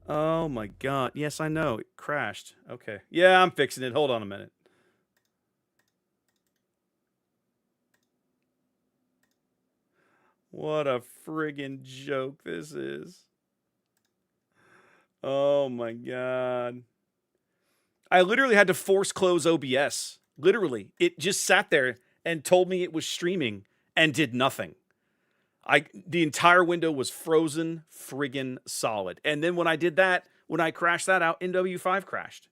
Oh my god. Yes, I know. It crashed. Okay. Yeah, I'm fixing it. Hold on a minute. What a friggin' joke this is. Oh my god. I literally had to force close OBS. Literally. It just sat there and told me it was streaming and did nothing. The entire window was frozen friggin' solid. And then when I did that, when I crashed that out, NW5 crashed.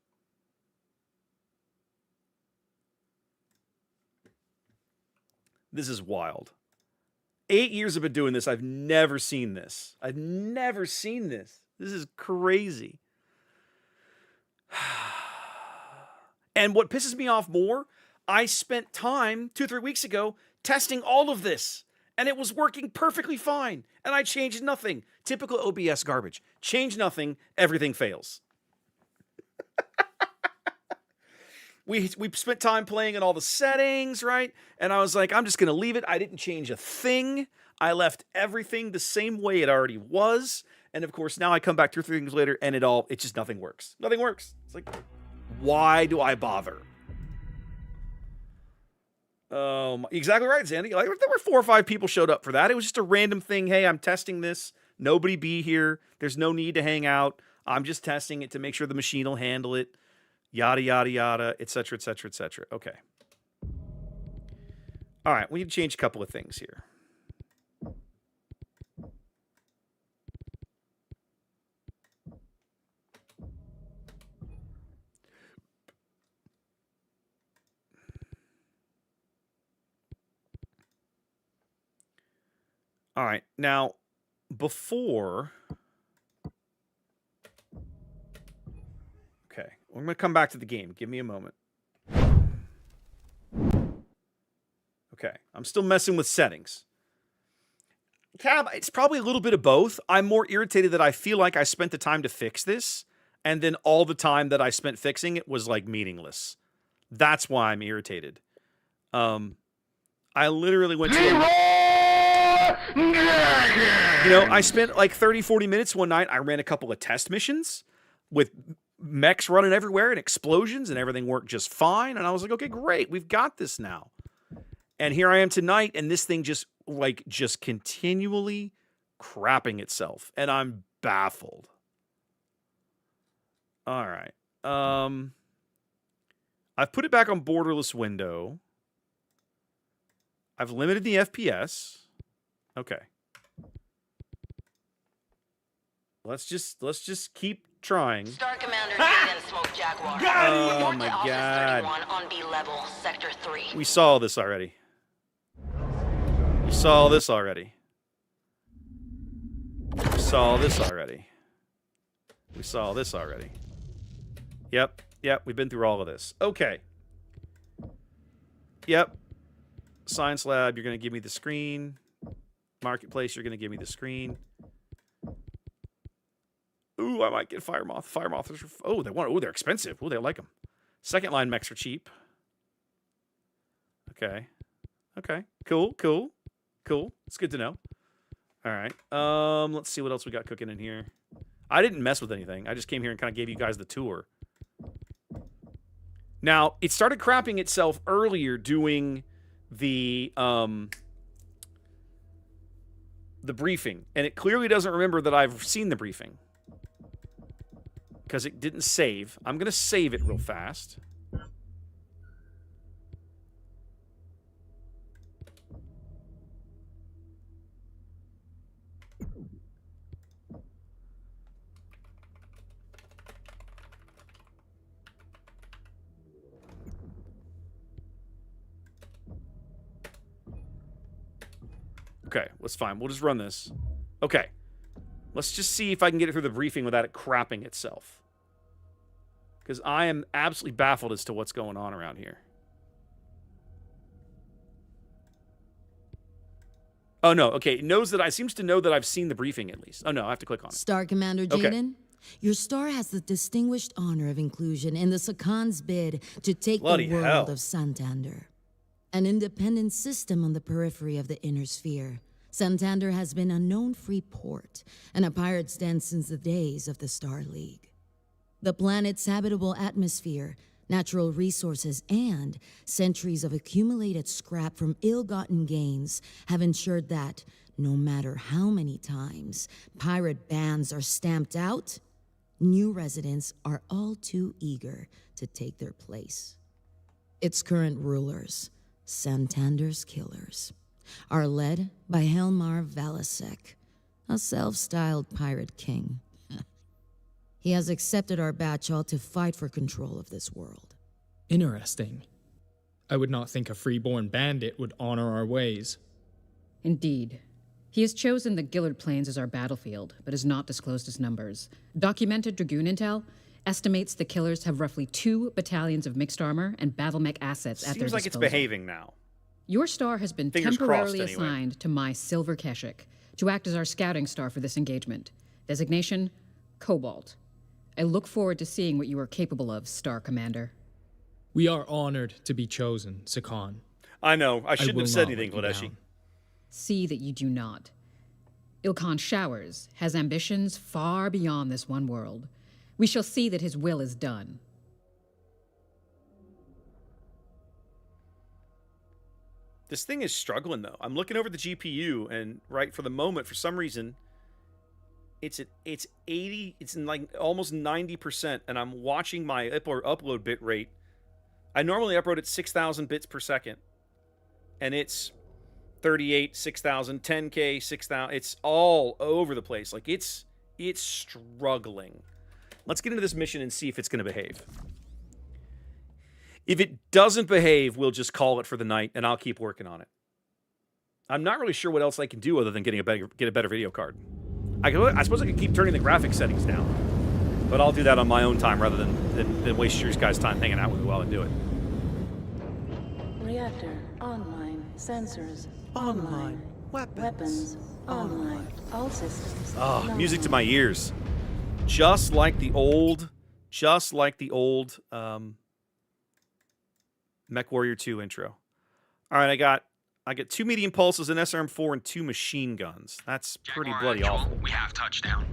This is wild. 8 years I've been doing this. I've never seen this. I've never seen this. This is crazy. And what pisses me off more, I spent time 2-3 weeks ago testing all of this, and it was working perfectly fine. And I changed nothing. Typical OBS garbage. Change nothing, everything fails. We spent time playing in all the settings, right? And I was like, I'm just going to leave it. I didn't change a thing. I left everything the same way it already was. And of course, now I come back 2 or 3 things later, and it just nothing works. Nothing works. It's like, why do I bother? Exactly right, Sandy. Like, there were 4 or 5 people showed up for that. It was just a random thing. Hey, I'm testing this. Nobody be here. There's no need to hang out. I'm just testing it to make sure the machine will handle it. Yada, yada, yada, etc., etc., etc. Okay. All right, we need to change a couple of things here. All right, now, before... Okay, I'm going to come back to the game. Give me a moment. Okay, I'm still messing with settings. Cab, it's probably a little bit of both. I'm more irritated that I feel like I spent the time to fix this, and then all the time that I spent fixing it was, like, meaningless. That's why I'm irritated. I literally went to... I spent like 30, 40 minutes one night. I ran a couple of test missions with mechs running everywhere and explosions, and everything worked just fine. And I was like, okay, great. We've got this now. And here I am tonight, and this thing just continually crapping itself. And I'm baffled. All right. I've put it back on borderless window. I've limited the FPS. Okay. Let's just keep trying. Star Commander Jaden Smoke Jaguar. Oh my god. On B level, Sector 3. We saw this already. We saw this already. We saw this already. We saw this already. Yep, we've been through all of this. Okay. Yep. Science Lab, you're going to give me the screen. Marketplace, you're going to give me the screen. Ooh, I might get Fire Moth. Fire Moth. They're expensive. Ooh, they like them. Second line mechs are cheap. Okay. Cool. It's good to know. All right. Let's see what else we got cooking in here. I didn't mess with anything. I just came here and kind of gave you guys the tour. Now, it started crapping itself earlier doing the briefing, and it clearly doesn't remember that I've seen the briefing because it didn't save. I'm going to save it real fast. Okay, that's fine. We'll just run this. Okay. Let's just see if I can get it through the briefing without it crapping itself. Because I am absolutely baffled as to what's going on around here. Oh, no. Okay, it seems to know that I've seen the briefing at least. Oh, no, I have to click on it. Star Commander Jaden, okay. Your star has the distinguished honor of inclusion in the Sakan's bid to take the world of Santander. An independent system on the periphery of the inner sphere, Santander has been a known free port and a pirate's den since the days of the Star League. The planet's habitable atmosphere, natural resources, and centuries of accumulated scrap from ill-gotten gains have ensured that, no matter how many times pirate bans are stamped out, new residents are all too eager to take their place. Its current rulers, Santander's Killers, are led by Helmar Valasek, a self-styled pirate king. He has accepted our batch-all to fight for control of this world. Interesting. I would not think a freeborn bandit would honor our ways. Indeed. He has chosen the Gillard Plains as our battlefield, but has not disclosed his numbers. Documented Dragoon intel estimates the Killers have roughly 2 battalions of mixed armor and battle mech assets at their disposal. Seems like it's behaving now. Your star has been Fingers temporarily crossed, anyway. assigned to my Silver Keshik to act as our scouting star for this engagement. Designation, Cobalt. I look forward to seeing what you are capable of, Star Commander. We are honored to be chosen, Sakan. I know. I shouldn't will have said not anything, let you Gladeshi. down. See that you do not. Ilkhan Showers has ambitions far beyond this one world. We shall see that his will is done. This thing is struggling, though. I'm looking over the GPU, and right for the moment, for some reason, it's 80. It's in like almost 90%, and I'm watching my upload bit rate. I normally upload at 6,000 bits per second, and it's 38, 6,000, 10K, 6,000. It's all over the place. Like it's struggling. Let's get into this mission and see if it's going to behave. If it doesn't behave, we'll just call it for the night, and I'll keep working on it. I'm not really sure what else I can do other than get a better video card. I suppose I could keep turning the graphics settings down, but I'll do that on my own time rather than waste your guys' time hanging out with me while I do it. Reactor online. Sensors Online. Weapons online. All systems. Oh, music to my ears. Just like the old Mechwarrior 2 intro. All right, I got 2 medium pulses, an SRM4, and 2 machine guns. That's pretty bloody awful. We have touchdown.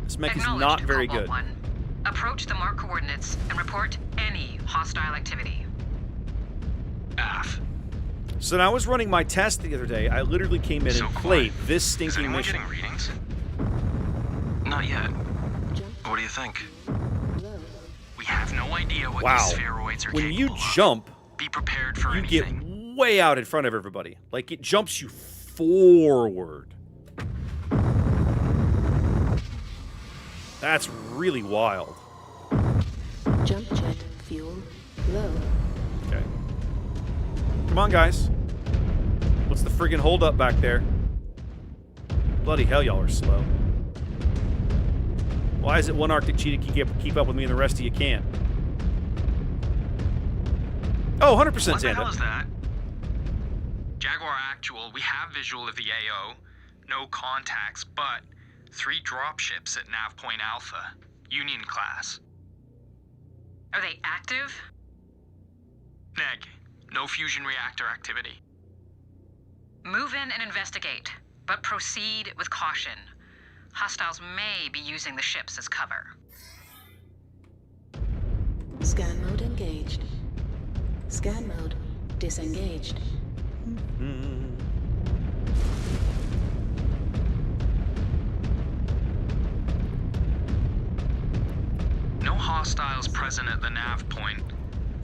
This mech is not very good. Cobalt 1. Approach the marked coordinates and report any hostile activity. AF. So now I was running my test the other day. I literally came in So and quiet. played this Is stinking anyone mission. getting readings? Not yet. What do you think? We have no idea what Wow. these spheroids are When you capable of. jump, Be prepared for you get anything. way out in front of everybody. Like, it jumps you forward. That's really wild. Jump jet fuel low. Okay. Come on, guys. What's the friggin' holdup back there? Bloody hell, y'all are slow. Why is it one Arctic cheetah can keep up with me and the rest of you can't? Oh, 100% What the hell Xanda. is that? Jaguar Actual, we have visual of the AO. No contacts, but 3 dropships at Nav Point Alpha. Union class. Are they active? Neg. No fusion reactor activity. Move in and investigate, but proceed with caution. Hostiles may be using the ships as cover. Scan mode engaged. Scan mode disengaged. No hostiles present at the Nav Point.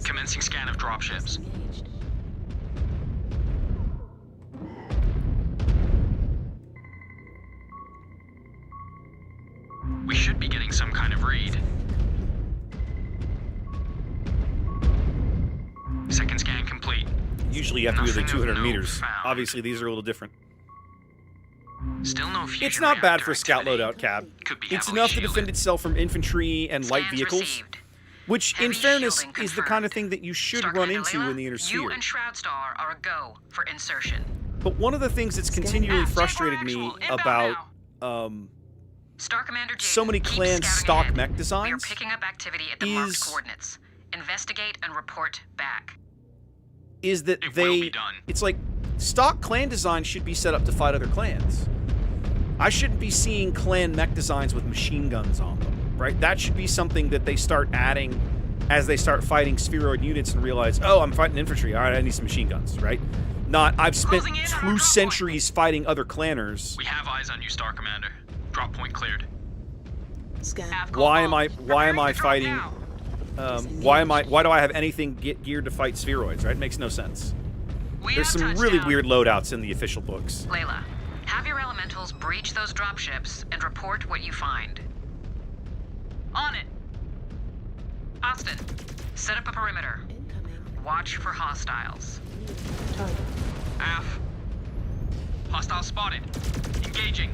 Commencing scan of dropships. Disengaged. We should be getting some kind of read. Second scan complete. Usually you have to be within Nothing of 200 note meters. found. Obviously, these are a little different. Still no fusion It's not bad reactor for a scout activity. loadout, Cab. Could be It's heavily enough to shielded. defend itself from infantry and light Scans vehicles, received. which, in Heavy fairness, shielding is the kind of confirmed. thing that you should Star run Commander into Layla, in the inner You sphere. and Shroudstar are a go for insertion. But one of the things that's continually Jaguar frustrated me Actual, inbound about now. Star Commander Jaden, so many keep clan scouting stock ahead. mech We are designs picking up activity at the marked is- coordinates. Investigate and report back. is that It will be they done. it's like stock clan design should be set up to fight other clans. I shouldn't be seeing clan mech designs with machine guns on them, right? That should be something that they start adding as they start fighting spheroid units and realize, oh, I'm fighting infantry. All right, I need some machine guns, right? Not, I've spent Closing in on our 2 drop centuries fighting other clanners. We have eyes on you, Star Commander. Drop point cleared. Scan. Why am I fighting? Why do I have anything geared to fight spheroids? Right? It makes no sense. There's some really weird loadouts in the official books. Layla, have your elementals breach those dropships and report what you find. On it. Austin, set up a perimeter. Incoming. Watch for hostiles. Target. AF. Hostile spotted. Engaging.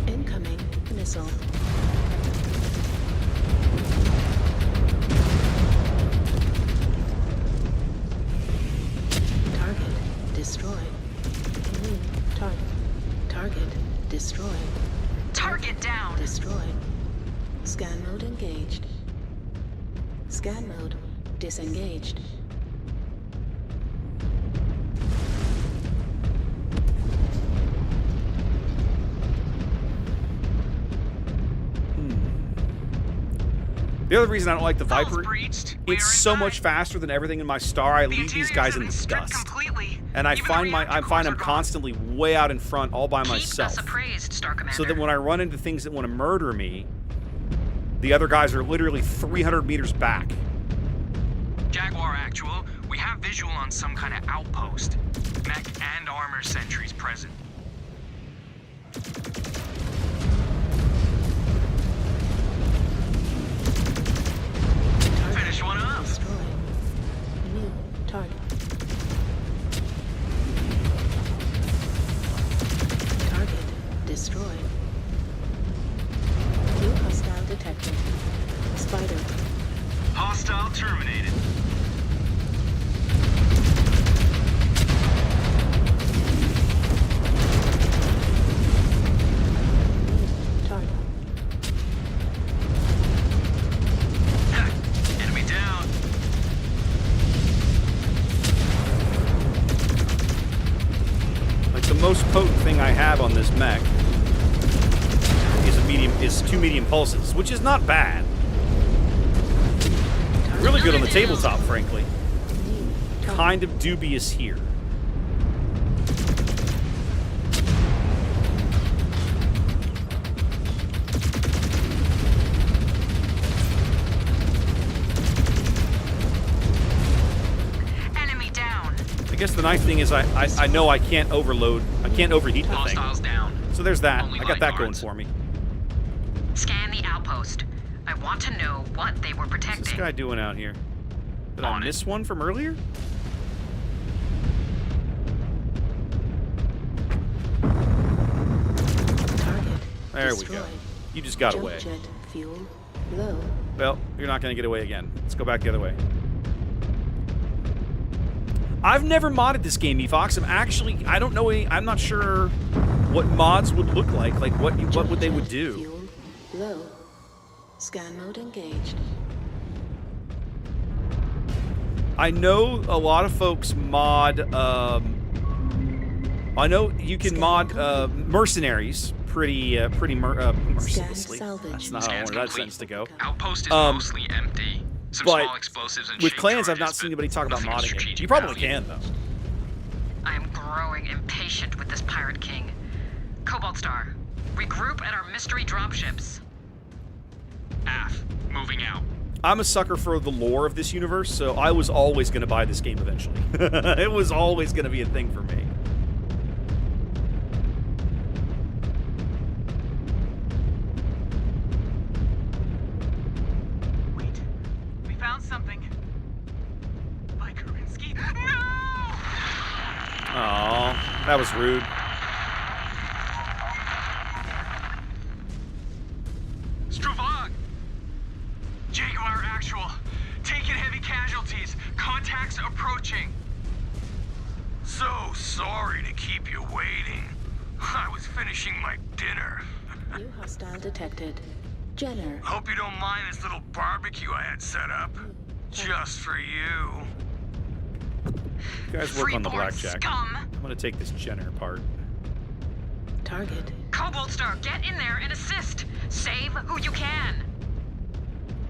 Incoming missile. Target destroyed. New target. Target destroyed. Target down. Destroyed. Scan mode engaged. Scan mode disengaged. The other reason I don't like the Valves Viper, breached. We it's are so inside. much faster than everything in my star. I The leave these interiors guys have in been the stripped dust. completely. And I Even the find reactor cores I'm are gone. constantly way out in front all by Keep myself. us appraised, Star Commander. So that when I run into things that want to murder me, the other guys are literally 300 meters back. Jaguar Actual, we have visual on some kind of outpost. Mech and armor sentries present. Target Finish one up. destroyed. New target. Target destroyed. New hostile detected. Spider. Hostile terminated. Target. Enemy down. Like the most potent thing I have on this mech is 2 medium pulses, which is not bad. Really good on the tabletop, frankly. New target. Kind of dubious here. Enemy down. I guess the nice thing is I know I can't overload. I can't overheat the thing. Hostiles down. So there's that. Only I got that going lifeguards. for me. Scan the outpost. I want to know what they were What's this protecting. guy doing out here? Did I On it. miss one from earlier? Target There we go. destroyed. You just got Jump away. jet fuel low. Well, you're not going to get away again. Let's go back the other way. I've never modded this game, Evox. I don't know any, I'm not sure what mods would look like. Like what would they would Jet do? Fuel low. Scan mode engaged. I know a lot of folks mod. I know you can mod mercenaries pretty mercilessly. salvage. That's not how I Scans wanted that complete. sentence to go. Outpost is mostly empty. Some but small explosives and With shape clans, I've charges, not seen but anybody talk about nothing of modding it. strategic You probably value. can though. I am growing impatient with this pirate king. Cobalt Star, regroup at our mystery dropships. AF, moving out. I'm a sucker for the lore of this universe, so I was always going to buy this game eventually. It was always going to be a thing for me. Wait, we found something. By Kerensky. No! Aw, that was rude. Stravog! Jaguar Actual. Taking heavy casualties. Contacts approaching. So sorry to keep you waiting. I was finishing my dinner. New hostile detected. Jenner. Hope you don't mind this little barbecue I had set up. Just for you. You guys work on the Freeborn blackjack. scum! I'm gonna take this Jenner apart. Target. Cobalt Star, get in there and assist! Save who you can!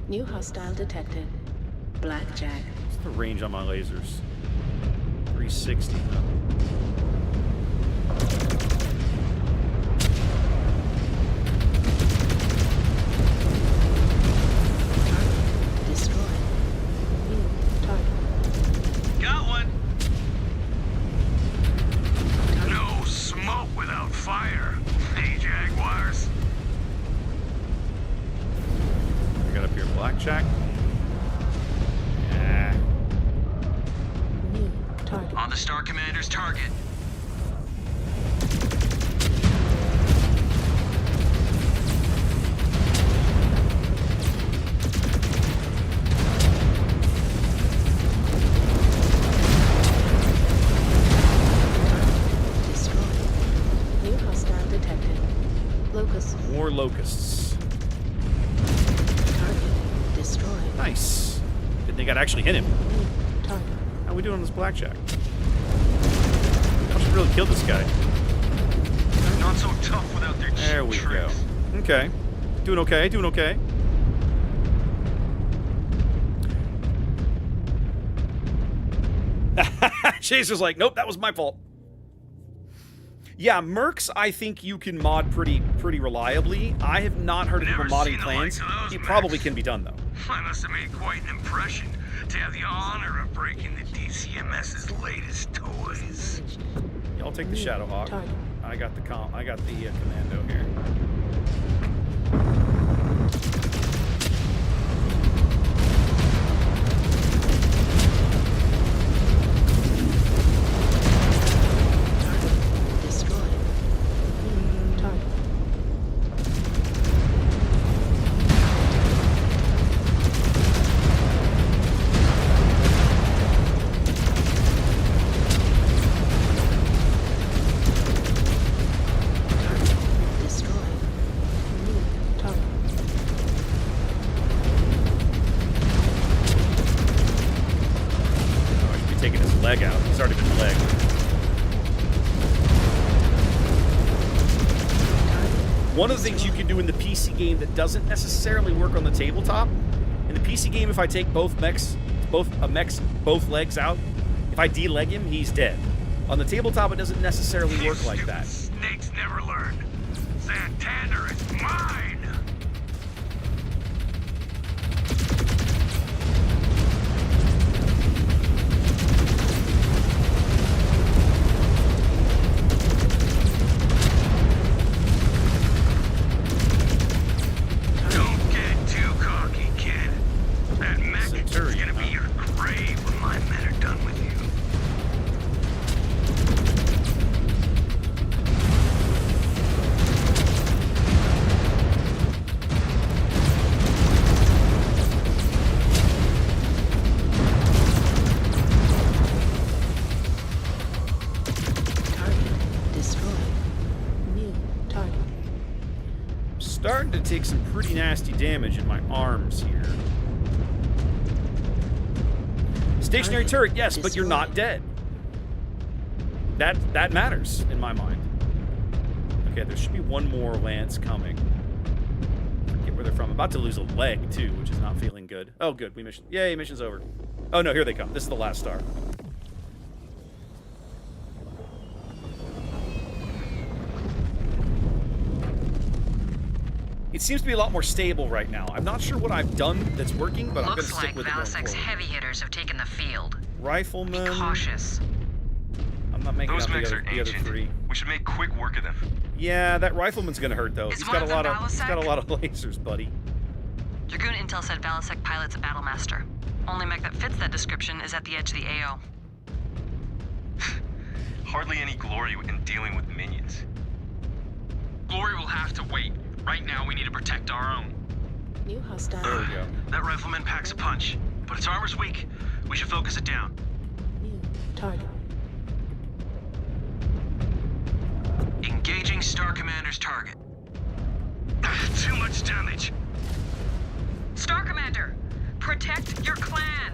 New hostile detected. Blackjack. What's the range on my lasers? 360. Destroyed. New target. Got one. No smoke without fire. Hey, Jaguars. I got up here blackjack. Yeah. New target. On the Star Commander's target. Destroyed. New hostile detected. Locus. More locusts. Target. Destroyed. Nice. Didn't think I'd actually hit him. New target. How we doing on this blackjack? I should really kill this guy. Not so tough without their cheap There we go. tricks. Okay. Doing okay, doing okay. Chaser's like, nope, that was my fault. Yeah, Mercs, I think you can mod pretty reliably. I have not heard of people Never modding seen the plans. likes of those, It probably Max. can be done, though. I must have made quite an impression to have the honor of breaking the DCMS's latest toys. I'll take the Shadowhawk. Target. I got the commando here. Target. Destroyed. New target. Target. Destroyed. New target. Oh, I should be taking his leg out. He's already been legged. One of the things you can do in the PC game that doesn't necessarily work on the tabletop, in the PC game, if I take both mechs legs out, if I deleg him, he's dead. On the tabletop, it doesn't necessarily work like that. Snakes never learn. Santander is mine. Don't get too cocky, kid. That mech is Centurion, gonna be your grave when my men are done with you. Target. Destroyed. New target. Starting to take some pretty nasty damage in my arms here. Stationary Target turret, yes, but you're not dead. That matters in my mind. Okay, there should be one more lance coming. Forget where they're from. I'm about to lose a leg too, which is not feeling good. Oh, good. Yay, mission's over. Oh no, here they come. This is the last star. It seems to be a lot more stable right now. I'm not sure what I've done that's working, but I'm going to Looks stick like with it going Valisek's forward. heavy hitters have taken the field. Be Rifleman. cautious. I'm not making Those out mechs the are other ancient. three. We should make quick work of them. Yeah, that rifleman's gonna hurt though. Is He's one got a of them lot of Balasek? lasers, buddy. Dragoon Intel said Balasek pilots a Battlemaster. Only mech that fits that description is at the edge of the AO. Hardly any glory in dealing with minions. Glory will have to wait. Right now, we need to protect our own. New hostile. There we go. That rifleman packs a punch, but its armor's weak. We should focus it down. New target. Engaging Star Commander's target. Too much damage. Star Commander, protect your clan.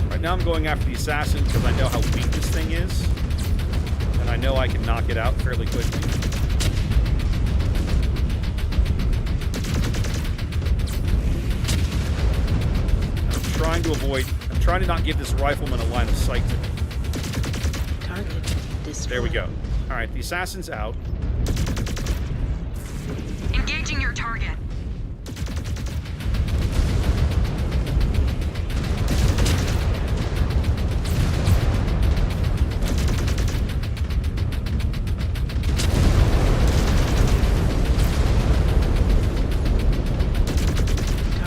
Right now I'm going after the assassin because I know how weak this thing is. And I know I can knock it out fairly quickly. I'm trying to not give this rifleman a line of sight to me. Target destroyed. There we go. All right, the assassin's out. Engaging your target.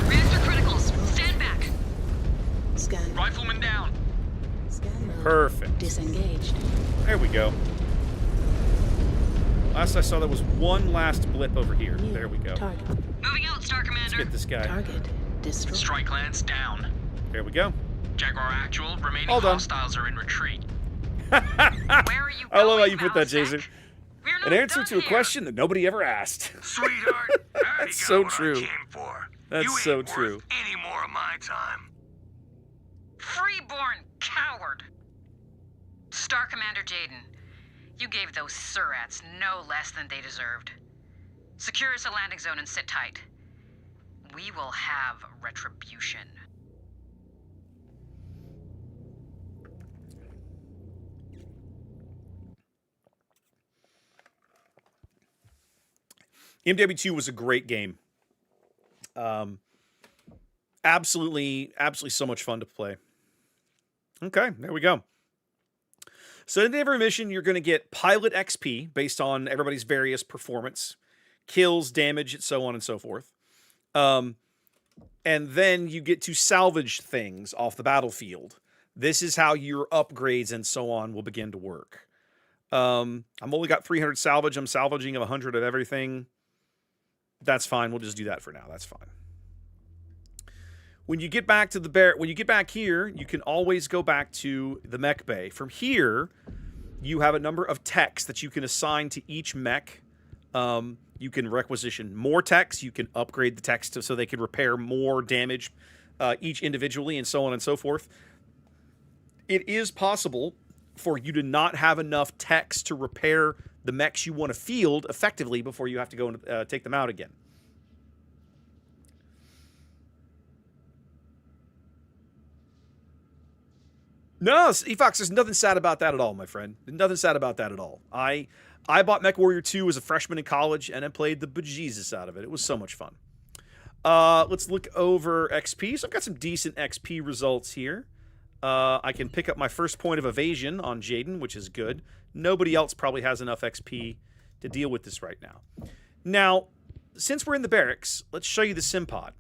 Reactor criticals, stand back. Scan. Rifleman down. Scan mode. Perfect. Disengaged. There we go. Last I saw, there was one last blip over here. New There we go. Target. Moving out, Star Let's Commander. get this guy. Target destroyed. Strike lance down. There we go. Jaguar actual, remaining All done. hostiles are in retreat. Where are you I love how going, you put that, Mousesack? Jason. We're not An answer done to a here. question that nobody ever asked. Sweetheart, I already That's got so what true. I came for. That's you so ain't true. worth any more of my time. Freeborn coward. Star Commander Jaden, you gave those Surats no less than they deserved. Secure us a landing zone and sit tight. We will have retribution. MW2 was a great game. Absolutely so much fun to play. Okay, there we go. So in every mission, you're going to get pilot XP based on everybody's various performance, kills, damage, and so on and so forth. And then you get to salvage things off the battlefield. This is how your upgrades and so on will begin to work. I'm only got 300 salvage. I'm salvaging 100 of everything. That's fine. We'll just do that for now. That's fine. When you get back to when you get back here, you can always go back to the mech bay. From here, you have a number of techs that you can assign to each mech. You can requisition more techs. You can upgrade the techs so they can repair more damage each individually, and so on and so forth. It is possible for you to not have enough techs to repair the mechs you want to field effectively before you have to go and take them out again. No, Efox, there's nothing sad about that at all, my friend. Nothing sad about that at all. I bought Mechwarrior 2 as a freshman in college, and I played the bejesus out of it. It was so much fun. Let's look over XP. So I've got some decent XP results here. I can pick up my first point of evasion on Jaden, which is good. Nobody else probably has enough XP to deal with this right now. Now, since we're in the barracks, let's show you the sim pod.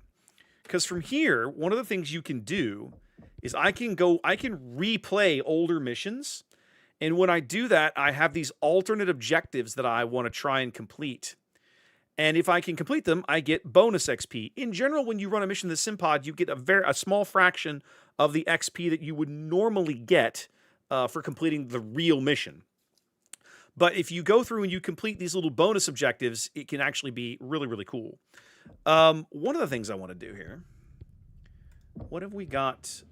Because from here, one of the things you can do is I can replay older missions. And when I do that, I have these alternate objectives that I want to try and complete. And if I can complete them, I get bonus XP. In general, when you run a mission in the sim pod, you get a small fraction of the XP that you would normally get for completing the real mission. But if you go through and you complete these little bonus objectives, it can actually be really, really cool. One of the things I want to do here, what have we got?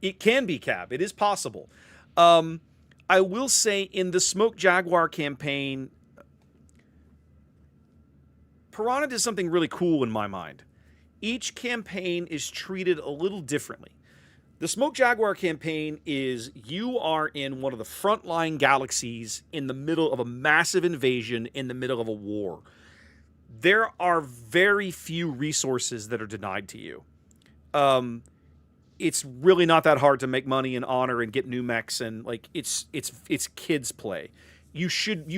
It can be cab. It is possible. I will say in the Smoke Jaguar campaign, Piranha does something really cool in my mind. Each campaign is treated a little differently. The Smoke Jaguar campaign is you are in one of the frontline galaxies in the middle of a massive invasion in the middle of a war. There are very few resources that are denied to you. It's really not that hard to make money and honor and get new mechs, and like it's kids play. You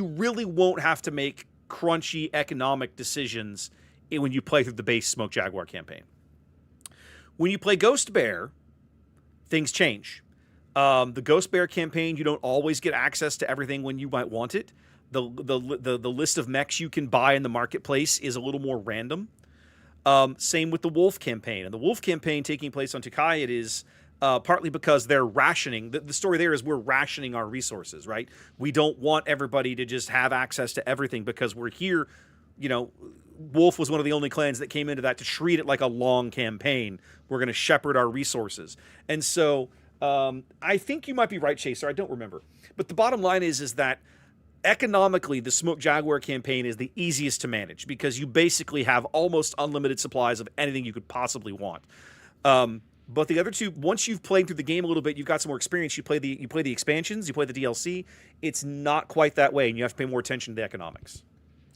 really won't have to make crunchy economic decisions when you play through the base Smoke Jaguar campaign. When you play Ghost Bear, things change. The Ghost Bear campaign, you don't always get access to everything when you might want it. The list of mechs you can buy in the marketplace is a little more random. Same with the Wolf campaign. And the Wolf campaign taking place on Tukayet is partly because they're rationing. The story there is we're rationing our resources, right? We don't want everybody to just have access to everything because we're here you know, Wolf was one of the only clans that came into that to treat it like a long campaign. We're going to shepherd our resources. And so I think you might be right, Chaser. I don't remember. But the bottom line is that economically, the Smoke Jaguar campaign is the easiest to manage because you basically have almost unlimited supplies of anything you could possibly want. But the other two, once you've played through the game a little bit, you've got some more experience. You play the expansions, you play the DLC. It's not quite that way, and you have to pay more attention to the economics.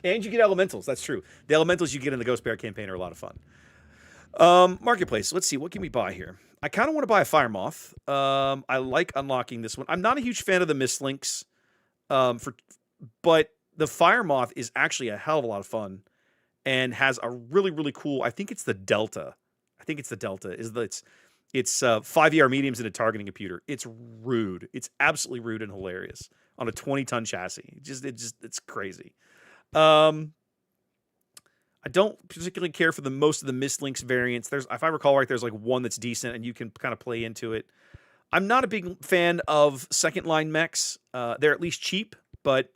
And you get elementals. That's true. The elementals you get in the Ghost Bear campaign are a lot of fun. Marketplace. Let's see. What can we buy here? I kind of want to buy a Fire Moth. I like unlocking this one. I'm not a huge fan of the Mistlinks, but the Fire Moth is actually a hell of a lot of fun and has a really, really cool. I think it's the Delta. It's 5 ER mediums and a targeting computer. It's rude. It's absolutely rude and hilarious on a 20-ton chassis. It's crazy. I don't particularly care for most of the Mistlinks variants. If I recall right, there's like one that's decent and you can kind of play into it. I'm not a big fan of second line mechs. They're at least cheap, but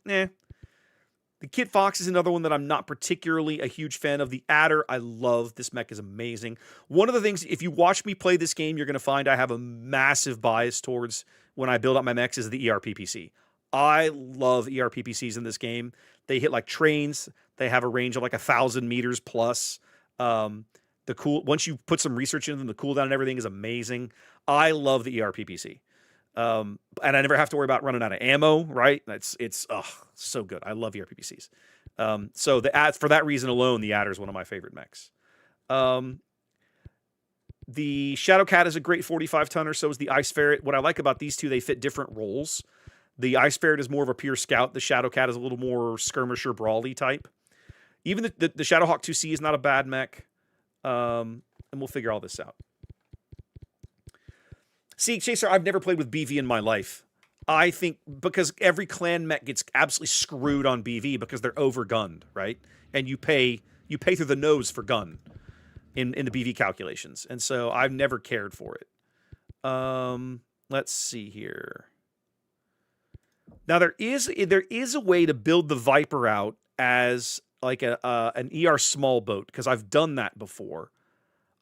The Kit Fox is another one that I'm not particularly a huge fan of. The Adder, I love. This mech is amazing. One of the things, if you watch me play this game, you're going to find I have a massive bias towards when I build up my mechs is the ERPPC. I love ERPPCs in this game. They hit like trains. They have a range of like 1,000 meters plus. Once you put some research into them, the cooldown and everything is amazing. I love the ERPPC. And I never have to worry about running out of ammo, right? It's so good. I love ERPPCs. So for that reason alone, the Adder is one of my favorite mechs. The Shadowcat is a great 45 tonner. So is the Ice Ferret. What I like about these two, they fit different roles. The Ice Ferret is more of a pure scout. The Shadowcat is a little more skirmisher, brawly type. Even the Shadowhawk 2C is not a bad mech. And we'll figure all this out. See, Chaser, I've never played with BV in my life. I think because every clan mech gets absolutely screwed on BV because they're overgunned, right? And you pay through the nose for gun in the BV calculations. And so I've never cared for it. Let's see here. Now there is a way to build the Viper out as like an ER small boat because I've done that before.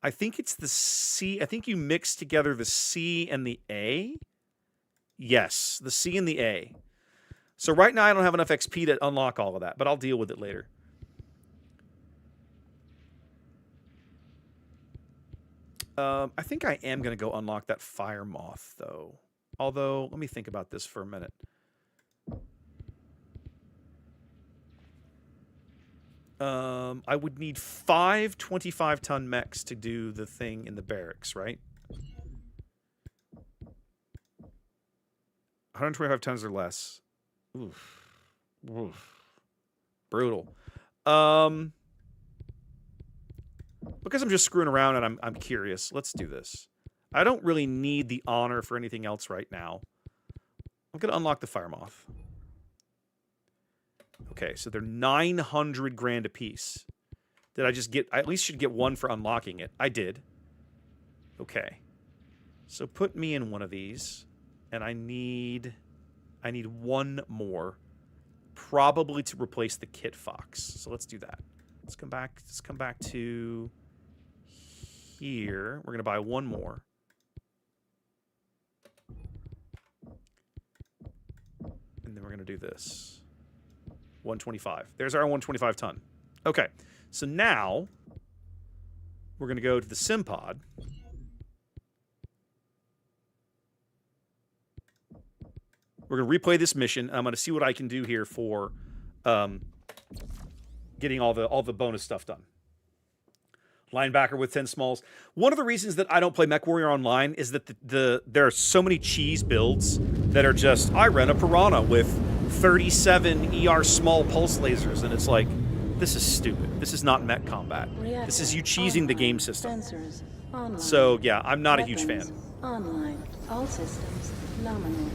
I think it's the C. I think you mix together the C and the A. Yes, the C and the A. So right now I don't have enough XP to unlock all of that, but I'll deal with it later. I think I am going to go unlock that Fire Moth, though. Although, let me think about this for a minute. I would need 5 25-ton mechs to do the thing in the barracks, right? 125 tons or less. Oof. Brutal. Because I'm just screwing around and I'm curious, let's do this. I don't really need the honor for anything else right now. I'm going to unlock the Fire Moth. Okay, so they're 900 grand a piece. Did I just get... I at least should get one for unlocking it. I did. Okay. So put me in one of these. And I need one more. Probably to replace the Kit Fox. So let's do that. Let's come back to here. We're going to buy one more. And then we're going to do this. 125. There's our 125 ton. Okay. So now we're going to go to the Simpod. We're going to replay this mission. I'm going to see what I can do here for getting all the bonus stuff done. Linebacker with 10 smalls. One of the reasons that I don't play Mechwarrior online is that there are so many cheese builds that are just, I run a Piranha with 37 ER small pulse lasers, and it's like, this is stupid. This is not mech combat. This is you cheesing the game system. So yeah, I'm not a huge fan. Online. All systems nominal.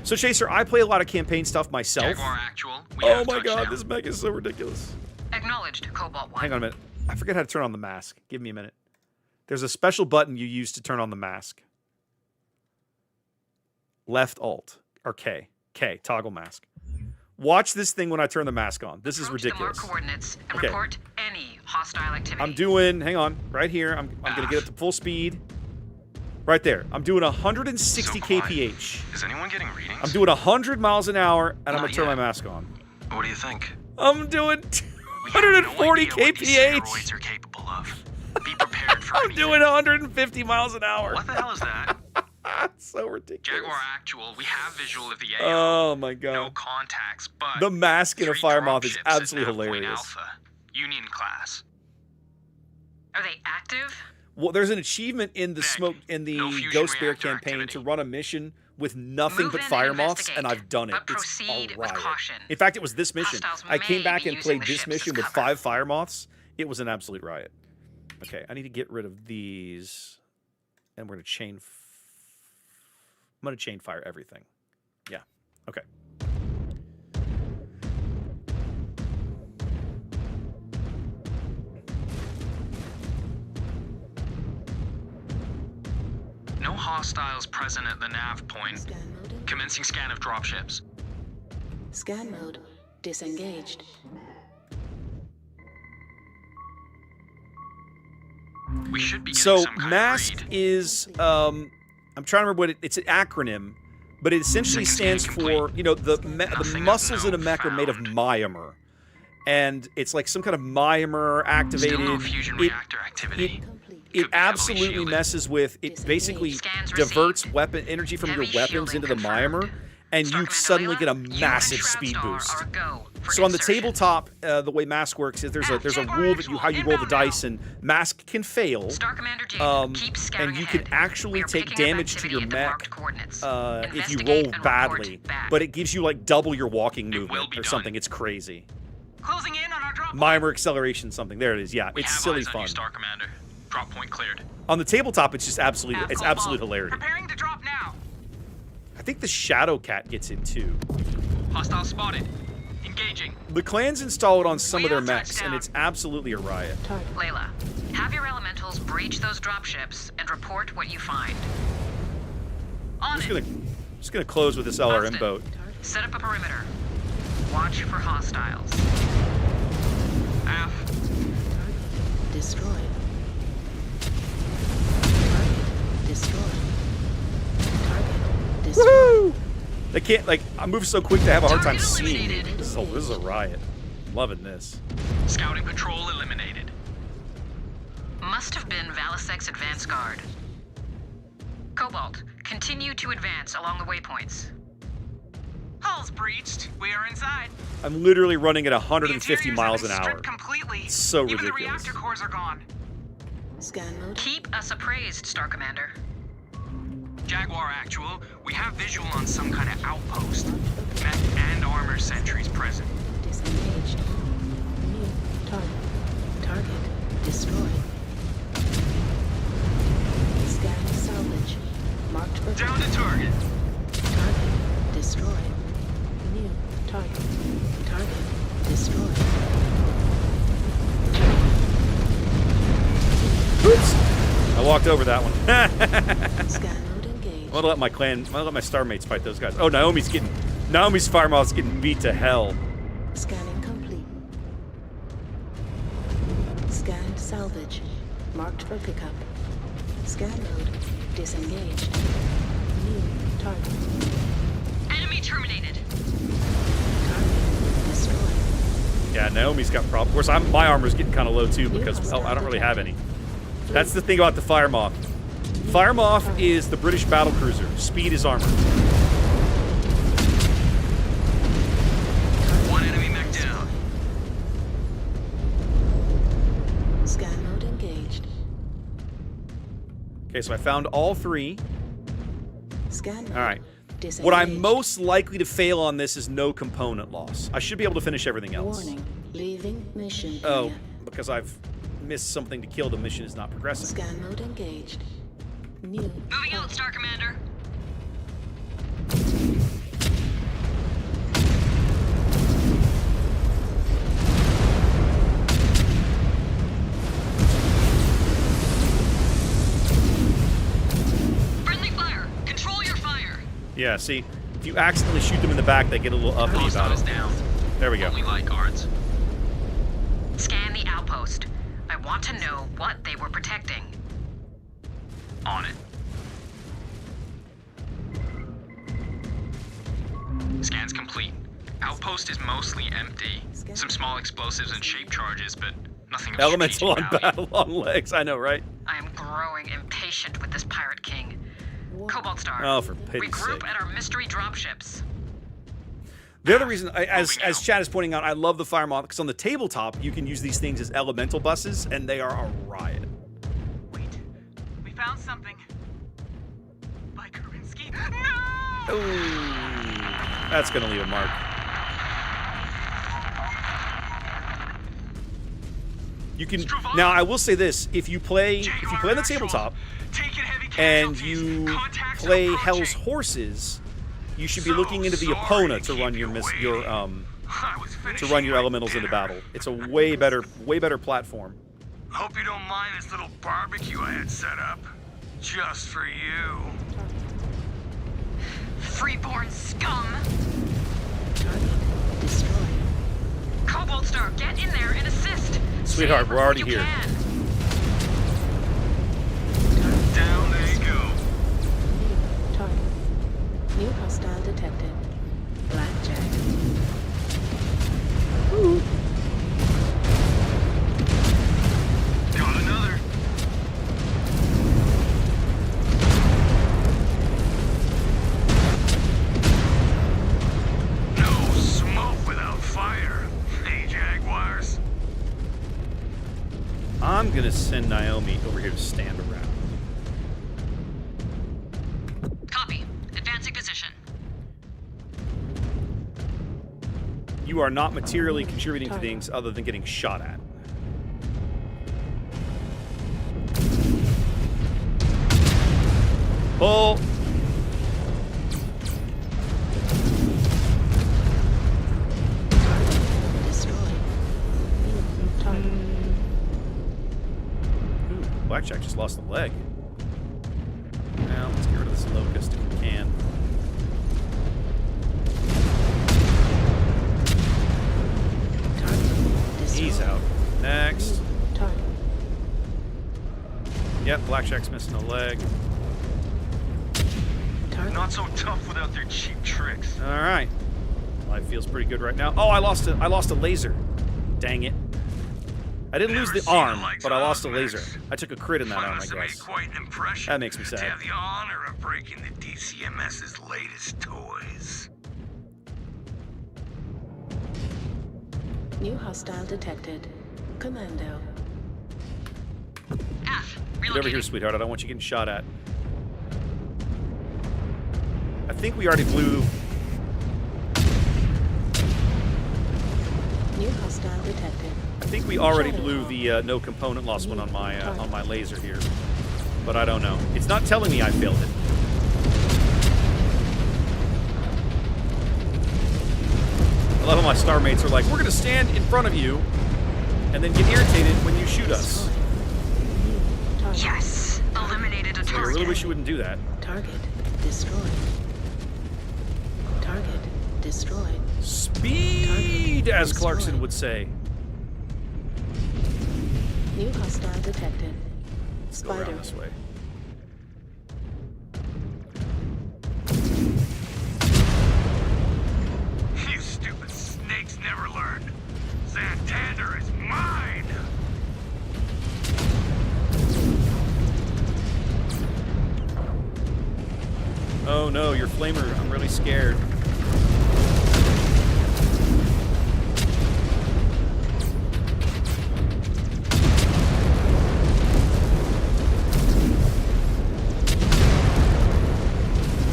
So Chaser, I play a lot of campaign stuff myself. Jaguar Actual. Oh my god, this mech is so ridiculous. Acknowledged, Cobalt 1. Hang on a minute. I forget how to turn on the mask. Give me a minute. There's a special button you use to turn on the mask. Left Alt or K. K, toggle mask. Watch this thing when I turn the mask on. This is Approach ridiculous. the marked coordinates and Okay. report any hostile activity. I'm doing, hang on, right here. I'm gonna get up to full speed. Right there. I'm doing 160 So, Clyde, kph. Is anyone getting readings? I'm doing 100 miles an hour, and I'm Not gonna turn yet. my mask on. What do you think? I'm doing We have no 140 idea what these kph. steroids are capable of. Be prepared for I'm anything. doing 150 miles an hour. What the hell is that? It's so ridiculous. Jaguar Actual, we have visual of the AO. Oh my god. No contacts, but The mask in a 3 fire drop moth is ships at absolutely Nav Point hilarious. Alpha, Union class. Are they active? Well, there's an achievement in the Nick, smoke in the no fusion Ghost Bear reactor campaign activity. to run a mission with nothing Move but in fire and moths, and investigate, I've done it. but It's proceed a with riot. caution. In fact, it was this mission. Hostiles I came may back be and using played the this ships mission as with cover. 5 fire moths. It was an absolute riot. Okay, I need to get rid of these, and we're gonna chain. I'm gonna chain fire everything. Yeah. Okay. No hostiles present at the nav point. Scan mode. Commencing scan of dropships. Scan mode disengaged. We should be getting So some kind mask of read. is I'm trying to remember what it's an acronym, but it essentially Second stands scan for, complete. you know, the Nothing of muscles in a note mech are made of found. myomer, and it's like some kind of myomer activated. Still no fusion reactor activity. Complete. It Could be heavily absolutely shielded. messes with it. Basically Scans diverts received. weapon energy from Heavy your weapons shielding into the confirmed. myomer, and Star you Commander suddenly Layla, get a you and massive Shroud speed Star boost. are a go for So on the insertion. tabletop, the way mask works is there's a rule that how you roll the dice, and mask can fail. Star Commander Jaden, keep scouting And you ahead. can actually We are take picking up damage to activity your at the mech marked coordinates. if you Investigate roll and report badly, back. but it gives you like double your walking will movement be or done. something. It's crazy. Closing in on our drop. Myomer acceleration something. There it is. Yeah, We it's have silly eyes on fun. you, Star Commander. Drop point cleared. On the tabletop, it's just absolutely Nav it's call absolute ball. hilarity. Preparing to drop now. I think the Shadow Cat gets in too. Hostile spotted. Engaging. The clans install it on some of their Wheel mechs, and touchdown. it's absolutely a riot. Target. Layla, have your elementals breach those dropships and report what you find. On I'm it. just gonna close with this LRM Austin, boat. Set up a perimeter. Watch for hostiles. Aft. Destroyed. Target destroyed. Target destroyed. Woo! They can't like I move so quick they have a hard time Target seeing. eliminated. This is a riot. Loving this. Scouting patrol eliminated. Must have been Valisek's advance guard. Cobalt, continue to advance along the waypoints. Hull's breached. We are inside. I'm literally running at The 150 interiors miles have an been hour. stripped completely. It's so Even ridiculous. the reactor cores are gone. Scan mode. Keep us appraised, Star Commander. Jaguar Actual, we have visual on some kind of outpost. Mech and armor sentries present. Disengaged. New target. Target destroyed. Scan salvage. Marked for Down to target. target destroyed. New target. Target destroyed. Oops! I walked over that one. Scan mode engaged. I'm gonna let I'm gonna let my star mates fight those guys. Oh, Naomi's fire moth's getting beat to hell. Scanning complete. Scanned salvage. Marked for pickup. Scan mode disengaged. New target. Enemy terminated. Target destroyed. Yeah, Naomi's got problems. Of course, my armor's getting kind of low too because I don't really have any. That's the thing about the Fire Moth. Fire Moth is the British battle cruiser. Speed is armor. One enemy mech down. Scan mode engaged. Okay, so I found all 3. Scan mode All right. disengaged. What I'm most likely to fail on this is no component loss. I should be able to finish everything else. Warning. Leaving mission Oh, area. because I've missed something to kill, the mission is not progressing. Scan mode engaged. New. Moving out, Star Commander. Friendly fire. Control your fire. Yeah, see, If you accidentally shoot them in the back, they get a little uppity about Hostiles it. down. There we go. Only light guards. Scan the outpost. I want to know what they were protecting. On it. Scan's complete. Outpost is mostly empty. Some small explosives and shape charges, but nothing of Elemental on strategic value. battle on legs. I know, right? I am growing impatient with this pirate king. Cobalt Star. Oh, for pity's regroup sake. at our mystery dropships. The other reason, as Moving out. Chad is pointing out, I love the fire moth because on the tabletop you can use these things as elemental buses, and they are a riot. Wait. We found something. By Kerensky. No! Ooh, that's gonna leave a mark. You can now. I will say this: if you play on the tabletop and you play Hell's Horses, you should be looking into the Epona to run your elementals into battle. It's a way better platform. Hope you don't mind this little barbecue I had set up. Just for you. Freeborn scum! Target destroyed. Cobalt Star, get in there and assist! Sweetheart, Save we're already what here. you can. Down they go. Target. New hostile detected. Blackjack. Got another. No smoke without fire. Hey, Jaguars. I'm gonna send Naomi over here to stand around. Copy. Advancing position. You are not materially contributing to things other than getting shot at. Pull. Destroyed. Target. Ooh, Blackjack just lost a leg. Now let's get rid of this locust if we can. Target destroyed. He's out. Next. Target. Yep, Blackjack's missing a leg. Target. Not so tough without their cheap tricks. All right. Life feels pretty good right now. Oh, I lost a laser. Dang it. I didn't lose Never the seen the arm, likes but I of lost a Osmax. laser. I took a crit in that arm, I Must have made guess. quite an impression. That makes me To sad. have the honor of breaking the DCMS's latest toys. New hostile detected. Commando. F. Get over here, Relocating. sweetheart. I don't want you getting shot at. I think we already blew. New hostile detected. I think we already blew the no component loss one on my laser here, but I don't know. It's not telling me I failed it. I love how my star mates are like, we're gonna stand in front of you, and then get irritated when you shoot us. Target. Yes! Eliminated a I target. really wish you wouldn't do that. Target destroyed. Target destroyed. Speed, as Destroyed. Clarkson would say. New hostile detected. Let's go Spider. around this way. You stupid snakes never learn. Santander is mine. Oh no, your flamer. I'm really scared.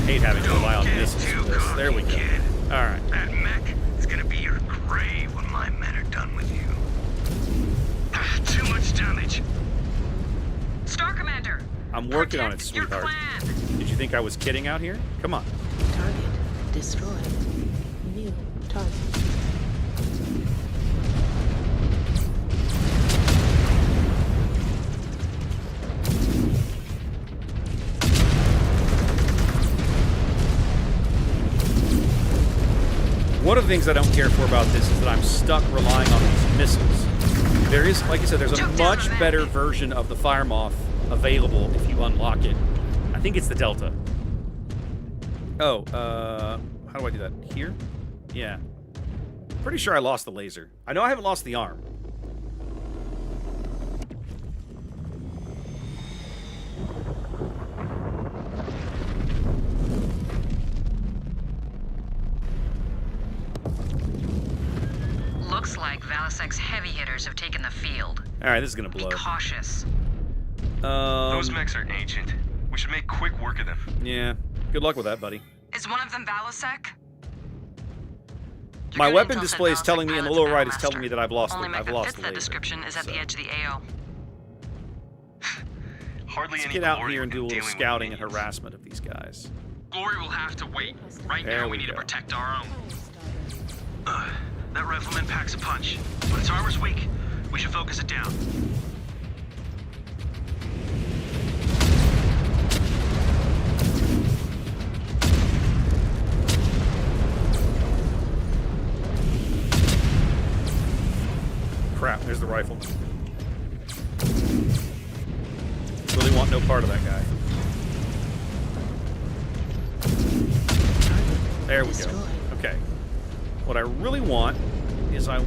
Hate having to rely on Don't get missiles too for this. There we cocky, go. kid. All right. That mech is gonna be your grave when my men are done with you. Too much damage. Star Commander! I'm working on it, Protect your sweetheart. clan. Did you think I was kidding out here? Come on. Target destroyed. New target. One of the things I don't care for about this is that I'm stuck relying on these missiles. There is, like I said, there's a much better version of the Fire Moth available if you unlock it. I think it's the Delta. Oh, how do I do that? Here? Yeah. Pretty sure I lost the laser. I know I haven't lost the arm. Looks like Valisek's heavy hitters have taken the field. All right, this is gonna blow. Be cautious. Those mechs are ancient. We should make quick work of them. Yeah. Good luck with that, buddy. Is one of them Valisek? My Dragoon weapon intel display said is telling me in the Valisek lower right pilots is telling me that I've lost Only the, mech I've that lost fits the that laser. description is at So, the edge of the AO. Hardly let's any get out glory here and when do a you're little dealing with scouting and minions. harassment of these guys. Glory will have to wait. Right There now, we we need go. to protect our own. That rifleman packs a punch, but his armor's weak. We should focus it down. Crap, there's the rifleman. Really want no part of that guy. There we go. Okay. What I really want is I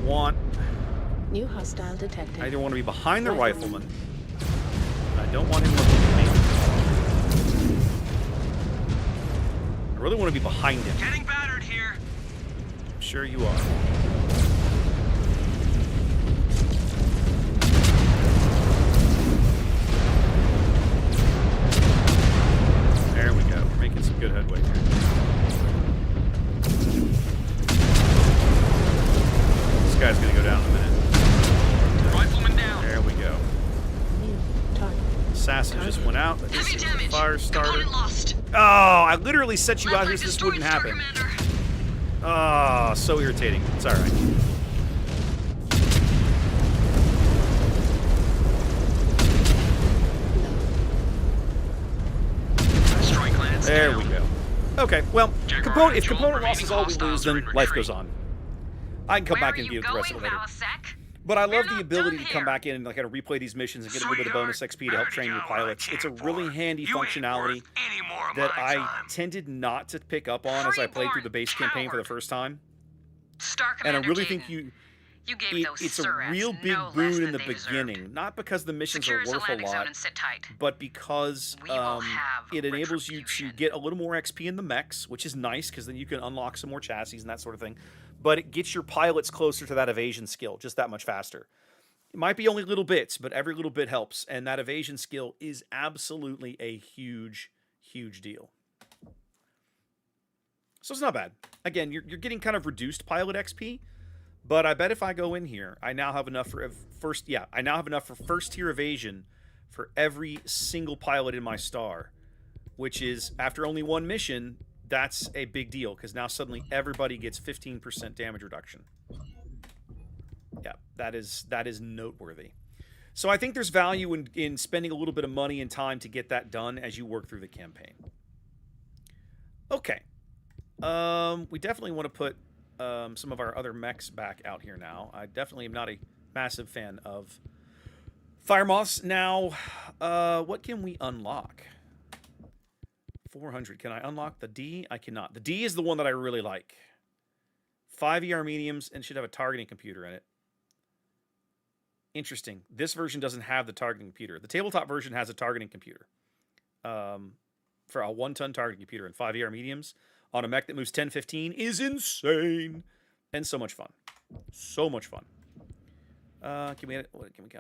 New hostile detected. either want to be behind the rifleman. I don't want him looking at me. I really want to be behind him. Getting battered here. I'm sure you are. There we go. We're making some good headway here. This guy's gonna go down in a minute. Rifleman down. There we go. New target. Assassin just went out. This Heavy is the damage. fire starter. Component lost. Oh, I literally set you out here Lamplight so this destroyed, wouldn't Star happen. Commander. Oh, so irritating. It's alright. Strike lands There down. we go. Okay, well, Jaguar if Angel, component loss is all we remaining lose, then hostiles are in life retreat. goes on. I can come Where back are and you do the rest going, of it later. Valisek? But I love We're the not ability done to come here. back in and like kind of replay these missions and get a little bit of bonus XP to help train your pilots. It's a really handy functionality that I tended not to pick up on as I played through the base campaign for the first time. Star And I Commander really Jaden, think you gave those it's a Surats real big no less boon than in the they deserved. beginning. Not because the missions Secure are his worth a landing zone lot, and sit tight. but because We will have it enables you to retribution. get a little more XP in the mechs, which is nice because then you can unlock some more chassis and that sort of thing. But it gets your pilots closer to that evasion skill just that much faster. It might be only little bits, but every little bit helps. And that evasion skill is absolutely a huge, huge deal. So it's not bad. Again, you're getting kind of reduced pilot XP, but I bet if I go in here, I now have enough for first tier evasion for every single pilot in my star, which is after only one mission, that's a big deal because now suddenly everybody gets 15% damage reduction. Yeah, that is noteworthy. So I think there's value in spending a little bit of money and time to get that done as you work through the campaign. Okay. We definitely want to put some of our other mechs back out here now. I definitely am not a massive fan of Fire Moths. Now, what can we unlock? 400. Can I unlock the D? I cannot. The D is the one that I really like. 5 ER mediums and should have a targeting computer in it. Interesting. This version doesn't have the targeting computer. The tabletop version has a targeting computer. For a 1-ton targeting computer and 5 ER mediums on a mech that moves 10-15 is insane. And so much fun. So much fun. Can we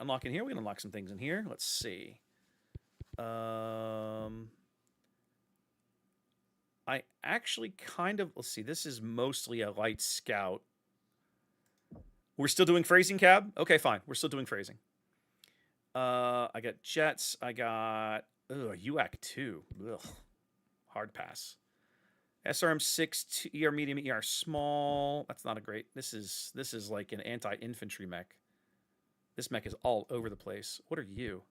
unlock in here? We can unlock some things in here. Let's see. I actually kind of... Let's see. This is mostly a light scout. We're still doing phrasing, Cab? Okay, fine. We're still doing phrasing. I got jets. I got... Ugh, UAC 2. Ugh. Hard pass. SRM 6, ER medium, ER small. That's not a great... This is like an anti-infantry mech. This mech is all over the place. What are you?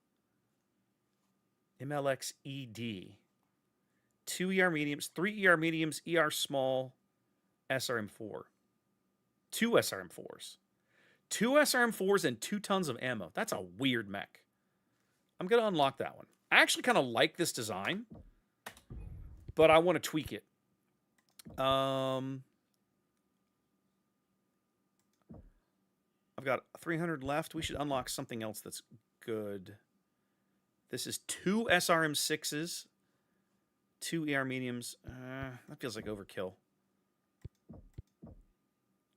MLX ED. 2 ER mediums, 3 ER mediums, ER small, SRM 4. 2 SRM4s. 2 SRM4s and 2 tons of ammo. That's a weird mech. I'm going to unlock that one. I actually kind of like this design, but I want to tweak it. I've got 300 left. We should unlock something else that's good. This is 2 SRM6s, 2 ER mediums. That feels like overkill.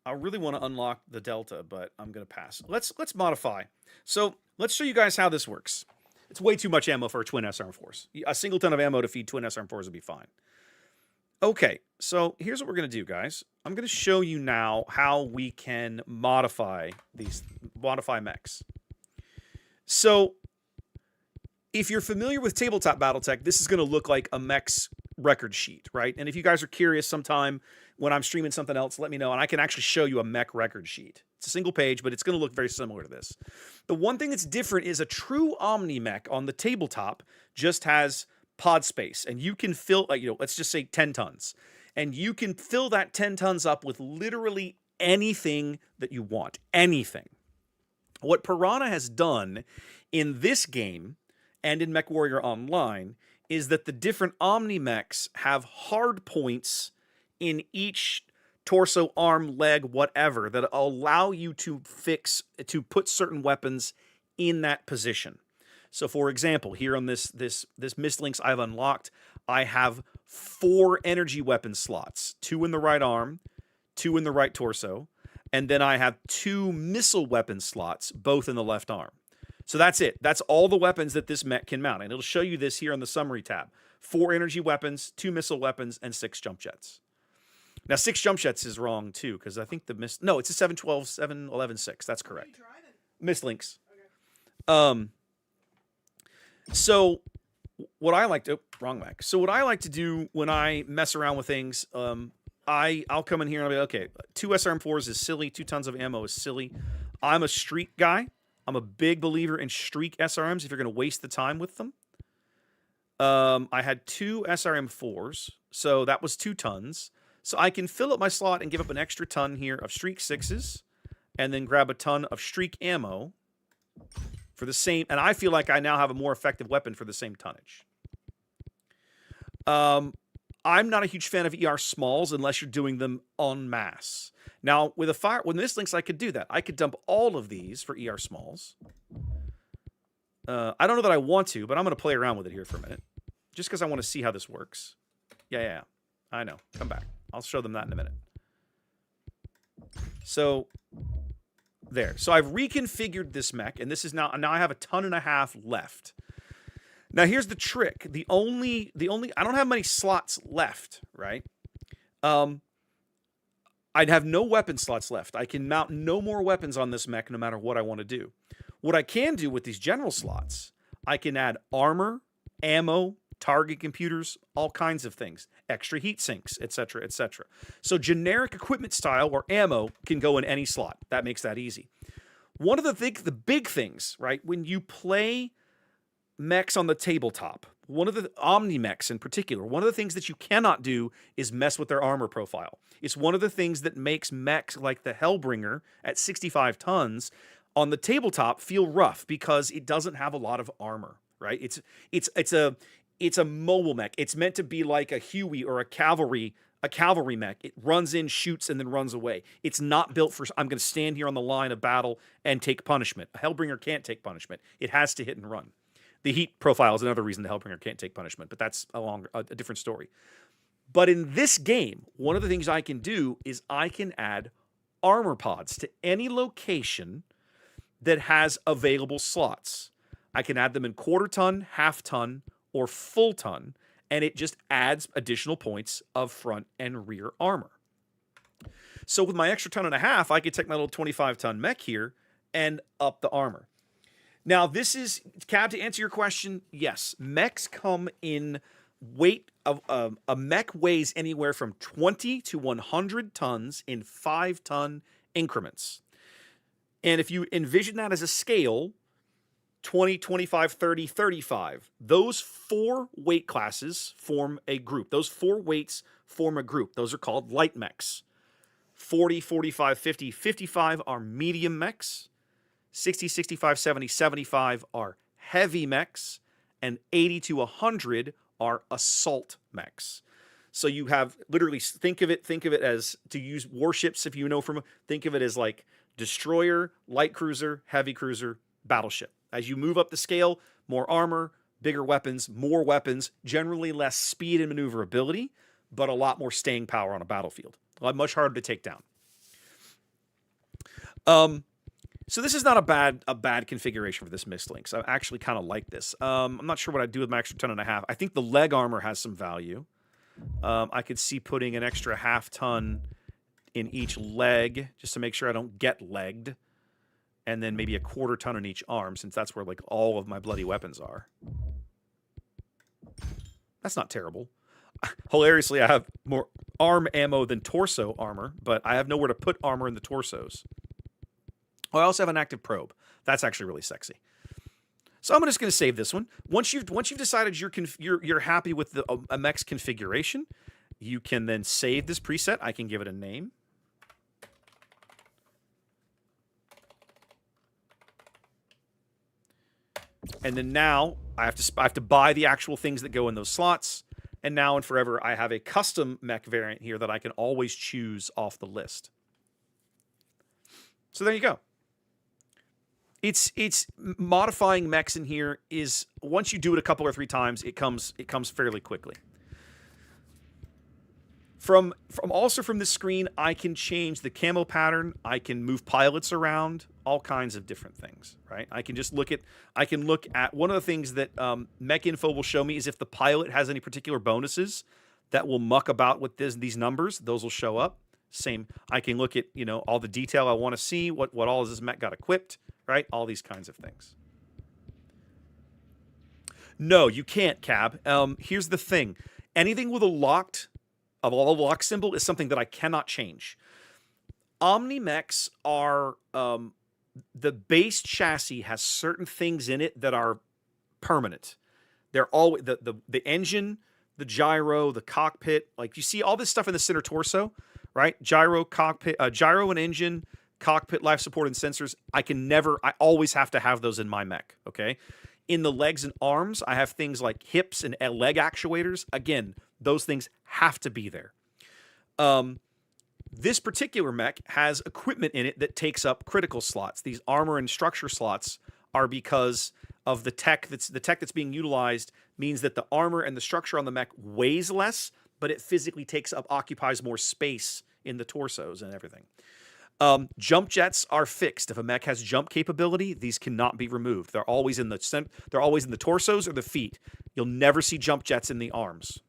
I really want to unlock the Delta, but I'm going to pass. Let's modify. So let's show you guys how this works. It's way too much ammo for a twin SRM4s. A single ton of ammo to feed twin SRM4s would be fine. Okay, so here's what we're going to do, guys. I'm going to show you now how we can modify mechs. So if you're familiar with tabletop BattleTech, this is going to look like a mech's record sheet, right? And if you guys are curious sometime when I'm streaming something else, let me know, and I can actually show you a mech record sheet. It's a single page, but it's going to look very similar to this. The one thing that's different is a true Omni mech on the tabletop just has pod space, and you can fill, let's just say 10 tons. And you can fill that 10 tons up with literally anything that you want. Anything. What Piranha has done in this game and in Mechwarrior Online is that the different Omni mechs have hard points in each torso, arm, leg, whatever, that allow you to put certain weapons in that position. So for example, here on this Mistlinks I've unlocked, I have 4 energy weapon slots, 2 in the right arm, 2 in the right torso, and then I have 2 missile weapon slots, both in the left arm. So that's it. That's all the weapons that this mech can mount. And it'll show you this here on the summary tab. 4 energy weapons, 2 missile weapons, and 6 jump jets. Now, 6 jump jets is wrong, too, because I think no, it's a 712, 711, 6. That's correct. Mistlinks. Okay. So what I like to... wrong mech. So what I like to do when I mess around with things, I'll come in here and I'll be like, okay, 2 SRM4s is silly, 2 tons of ammo is silly. I'm a streak guy. I'm a big believer in streak SRMs if you're going to waste the time with them. I had 2 SRM4s, so that was 2 tons. So I can fill up my slot and give up an extra ton here of streak 6s, and then grab a ton of streak ammo for the same, and I feel like I now have a more effective weapon for the same tonnage. I'm not a huge fan of ER smalls unless you're doing them en masse. Now, with Mistlinks, I could do that. I could dump all of these for ER smalls. I don't know that I want to, but I'm going to play around with it here for a minute. Just because I want to see how this works. Yeah. I know. Come back. I'll show them that in a minute. So, there. So I've reconfigured this mech, and this is now I have a ton and a half left. Now here's the trick. The only I don't have many slots left, right? I'd have no weapon slots left. I can mount no more weapons on this mech no matter what I want to do. What I can do with these general slots, I can add armor, ammo, target computers, all kinds of things, extra heat sinks, etc., etc. So generic equipment style or ammo can go in any slot. That makes that easy. One of the big things, right, when you play mechs on the tabletop, one of the Omni mechs in particular, one of the things that you cannot do is mess with their armor profile. It's one of the things that makes mechs like the Hellbringer at 65 tons on the tabletop feel rough because it doesn't have a lot of armor, right? It's a mobile mech. It's meant to be like a Huey or a cavalry mech. It runs in, shoots, and then runs away. It's not built for, I'm going to stand here on the line of battle and take punishment. A Hellbringer can't take punishment. It has to hit and run. The heat profile is another reason the Hellbringer can't take punishment, but that's a different story. But in this game, one of the things I can do is I can add armor pods to any location that has available slots. I can add them in quarter ton, half ton, or full ton, and it just adds additional points of front and rear armor. So with my extra ton and a half, I could take my little 25-ton mech here and up the armor. Now, this is, Cab, to answer your question, yes, mechs come in weight of a mech weighs anywhere from 20 to 100 tons in 5-ton increments. And if you envision that as a scale, 20, 25, 30, 35, those 4 weight classes form a group. Those 4 weights form a group. Those are called light mechs. 40, 45, 50, 55 are medium mechs. 60, 65, 70, 75 are heavy mechs. And 80 to 100 are assault mechs. So you have literally, think of it as, to use warships, if you know from, think of it as like destroyer, light cruiser, heavy cruiser, battleship. As you move up the scale, more armor, bigger weapons, more weapons, generally less speed and maneuverability, but a lot more staying power on a battlefield. Much harder to take down. So this is not a bad configuration for this Mistlink. I actually kind of like this. I'm not sure what I'd do with my extra 10.5. I think the leg armor has some value. I could see putting an extra half ton in each leg just to make sure I don't get legged. And then maybe a quarter ton in each arm, since that's where like all of my bloody weapons are. That's not terrible. Hilariously, I have more arm ammo than torso armor, but I have nowhere to put armor in the torsos. Oh, I also have an active probe. That's actually really sexy. So I'm just going to save this one. Once you've decided you're happy with the a mech's configuration, you can then save this preset. I can give it a name. And then now I have to buy the actual things that go in those slots. And now and forever, I have a custom mech variant here that I can always choose off the list. So there you go. It's modifying mechs in here is, once you do it a couple or 3 times, it comes fairly quickly. From this screen, I can change the camo pattern. I can move pilots around, all kinds of different things, right? I can look at one of the things that Mech Info will show me is if the pilot has any particular bonuses that will muck about with these numbers, those will show up. Same, I can look at, all the detail I want to see, what all has this mech got equipped, right? All these kinds of things. No, you can't, Cab. Here's the thing. Anything with a locked symbol is something that I cannot change. Omni-mechs are, the base chassis has certain things in it that are permanent. They're always, the engine, the gyro, the cockpit, like you see all this stuff in the center torso, right? Gyro, cockpit, gyro and engine, cockpit, life support, and sensors. I always have to have those in my mech, okay? In the legs and arms, I have things like hips and leg actuators. Again, those things have to be there. This particular mech has equipment in it that takes up critical slots. These armor and structure slots are because of the tech that's being utilized means that the armor and the structure on the mech weighs less, but it physically occupies more space in the torsos and everything. Jump jets are fixed. If a mech has jump capability, these cannot be removed. They're always in the torsos or the feet. You'll never see jump jets in the arms.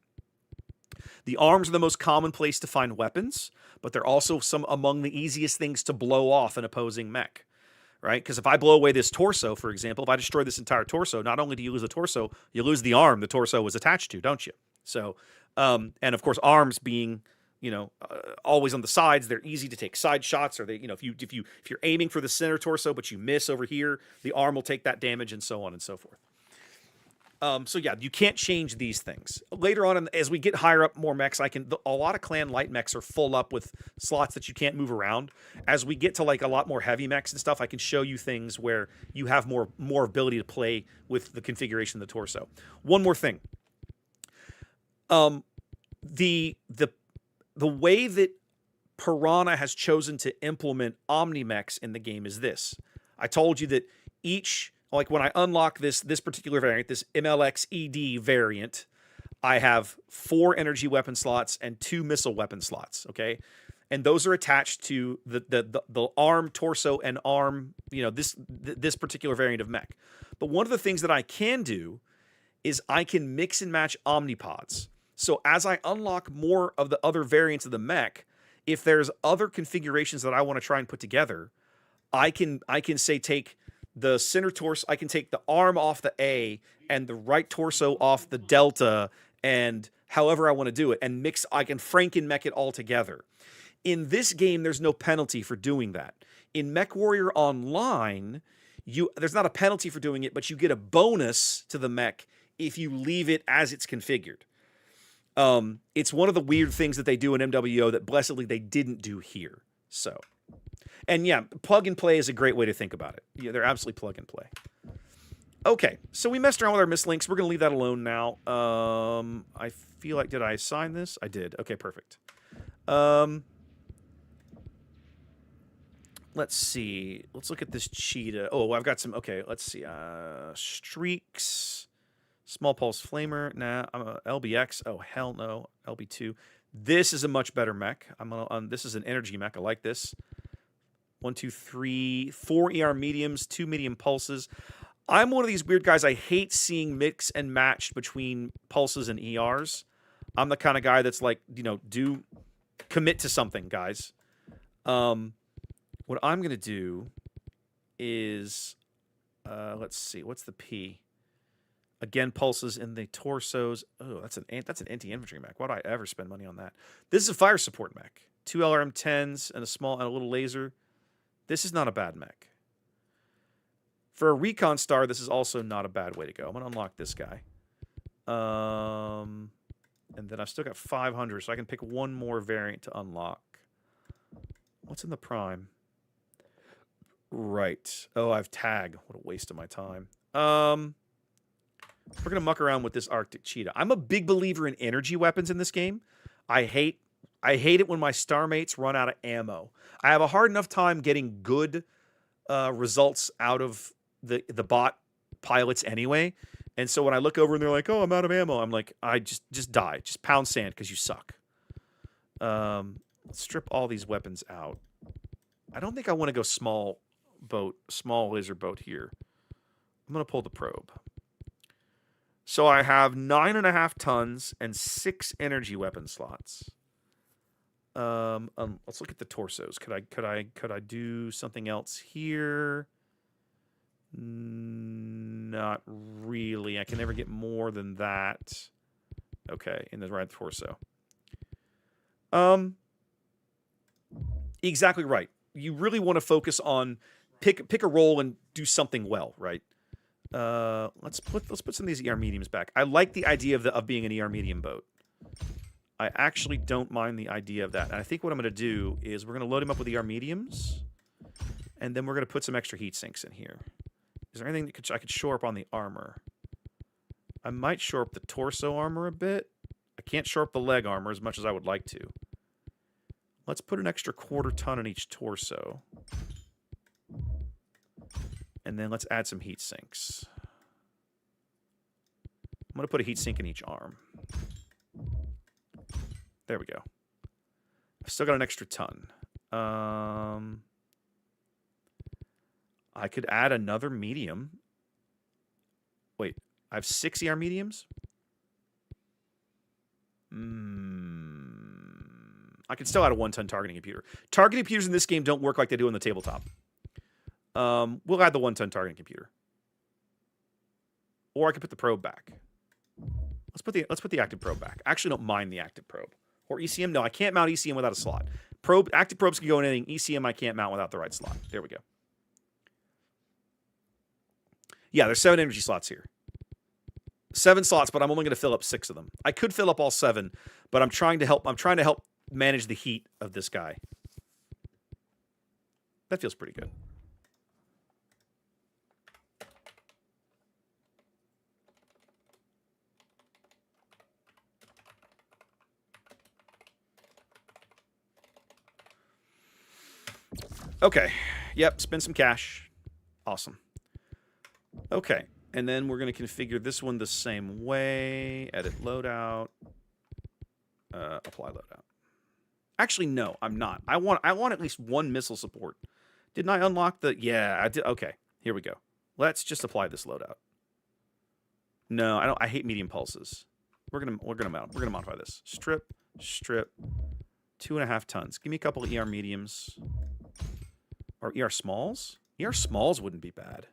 The arms are the most common place to find weapons, but they're also some among the easiest things to blow off an opposing mech, right? Because if I blow away this torso, for example, if I destroy this entire torso, not only do you lose the torso, you lose the arm the torso was attached to, don't you? So, and of course, arms being, always on the sides, they're easy to take side shots, or they, if you're aiming for the center torso but you miss over here, the arm will take that damage, and so on and so forth. So yeah, you can't change these things. Later on, as we get higher up, more mechs, a lot of clan light mechs are full up with slots that you can't move around. As we get to like a lot more heavy mechs and stuff, I can show you things where you have more ability to play with the configuration of the torso. One more thing. The way that Piranha has chosen to implement Omni-mechs in the game is this. I told you that like when I unlock this particular variant, this MLX-ED variant, I have 4 energy weapon slots and 2 missile weapon slots, okay? And those are attached to the arm, torso, and arm, this particular variant of mech. But one of the things that I can do is I can mix and match omnipods. So as I unlock more of the other variants of the mech, if there's other configurations that I want to try and put together, I can say take the center torso, I can take the arm off the A and the right torso off the delta, and however I want to do it, and I can Franken-mech it all together. In this game, there's no penalty for doing that. In Mechwarrior Online, there's not a penalty for doing it, but you get a bonus to the mech if you leave it as it's configured. It's one of the weird things that they do in MWO that blessedly they didn't do here. So, and yeah, plug and play is a great way to think about it. Yeah, they're absolutely plug and play. Okay, so we messed around with our mislinks. We're going to leave that alone now. I feel like, did I assign this? I did. Okay, perfect. Let's see. Let's look at this cheetah. Oh, I've got some. Okay, let's see. Streaks. Small pulse flamer. Nah, I'm a LBX. Oh, hell no. LB2. This is a much better mech. This is an energy mech. I like this. 1, 2, 3, 4 ER mediums, 2 medium pulses. I'm one of these weird guys. I hate seeing mix and matched between pulses and ERs. I'm the kind of guy that's like, do commit to something, guys. What I'm gonna do is, let's see, what's the P? Again, pulses in the torsos. Oh, that's an anti-infantry mech. Why do I ever spend money on that? This is a fire support mech. 2 LRM-10s and a little laser. This is not a bad mech. For a recon star, this is also not a bad way to go. I'm gonna unlock this guy. And then I've still got 500, so I can pick one more variant to unlock. What's in the prime? Right. Oh, I have tag. What a waste of my time. We're going to muck around with this Arctic Cheetah. I'm a big believer in energy weapons in this game. I hate it when my star mates run out of ammo. I have a hard enough time getting good results out of the bot pilots anyway. And so when I look over and they're like, "Oh, I'm out of ammo," I'm like, "I just die. Just pound sand because you suck." Let's strip all these weapons out. I don't think I want to go small laser boat here. I'm going to pull the probe. So I have 9.5 tons and 6 energy weapon slots. Let's look at the torsos. Could I do something else here? Not really. I can never get more than that. Okay, in the right torso. Exactly right. You really want to focus on pick a role and do something well, right? Let's put some of these ER mediums back. I like the idea of being an ER medium boat. I actually don't mind the idea of that. And I think what I'm going to do is we're going to load him up with ER mediums, and then we're going to put some extra heat sinks in here. Is there anything that I could shore up on the armor? I might shore up the torso armor a bit. I can't shore up the leg armor as much as I would like to. Let's put an extra 1/4 ton on each torso. And then let's add some heat sinks. I'm going to put a heat sink in each arm. There we go. I've still got an extra ton. I could add another medium. Wait, I have 6 ER mediums? I could still add a 1-ton targeting computer. Targeting computers in this game don't work like they do on the tabletop. We'll add the 1-ton targeting computer. Or I could put the probe back. Let's put the active probe back. I actually don't mind the active probe. Or ECM. No, I can't mount ECM without a slot. Active probes can go in anything. ECM I can't mount without the right slot. There we go. Yeah, there's 7 energy slots here. 7 slots, but I'm only going to fill up 6 of them. I could fill up all 7, but I'm trying to help manage the heat of this guy. That feels pretty good. Okay. Yep, spend some cash. Awesome. Okay. And then we're going to configure this one the same way. Edit loadout. Apply loadout. Actually, no, I'm not. I want at least 1 missile support. Didn't I unlock the... Yeah, I did. Okay, here we go. Let's just apply this loadout. No, I don't. I hate medium pulses. We're gonna modify this. Strip. 2.5 tons. Give me a couple of ER mediums. Or ER smalls? ER smalls wouldn't be bad.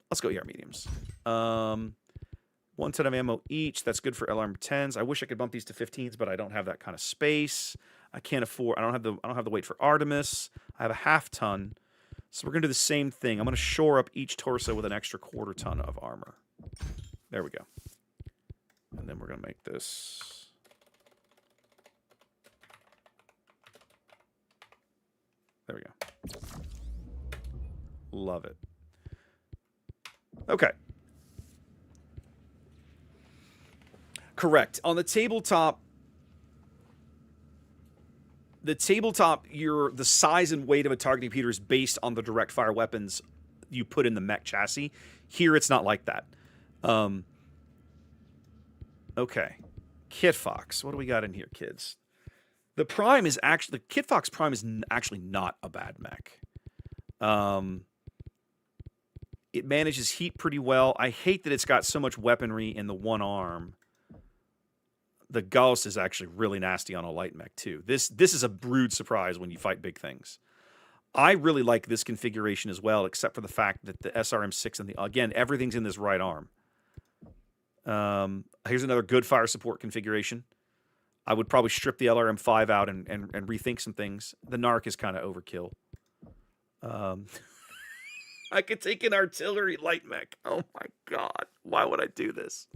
Let's go ER mediums. 1 ton of ammo each. That's good for LRM-10s. I wish I could bump these to 15s, but I don't have that kind of space. I can't afford. I don't have the weight for Artemis. I have a 1/2 ton. So we're gonna do the same thing. I'm gonna shore up each torso with an extra 1/4 ton of armor. There we go. And then we're going to make this. There we go. Love it. Okay. Correct. On the tabletop, the size and weight of a targeting computer is based on the direct fire weapons you put in the mech chassis. Here, it's not like that. Okay. Kit Fox. What do we got in here, kids? The Prime is actually... The Kit Fox Prime is actually not a bad mech. It manages heat pretty well. I hate that it's got so much weaponry in the one arm. The Gauss is actually really nasty on a light mech, too. This is a rude surprise when you fight big things. I really like this configuration as well, except for the fact that the SRM6 and again, everything's in this right arm. Here's another good fire support configuration. I would probably strip the LRM5 out and rethink some things. The Narc is kind of overkill. I could take an artillery light mech. Oh my God. Why would I do this?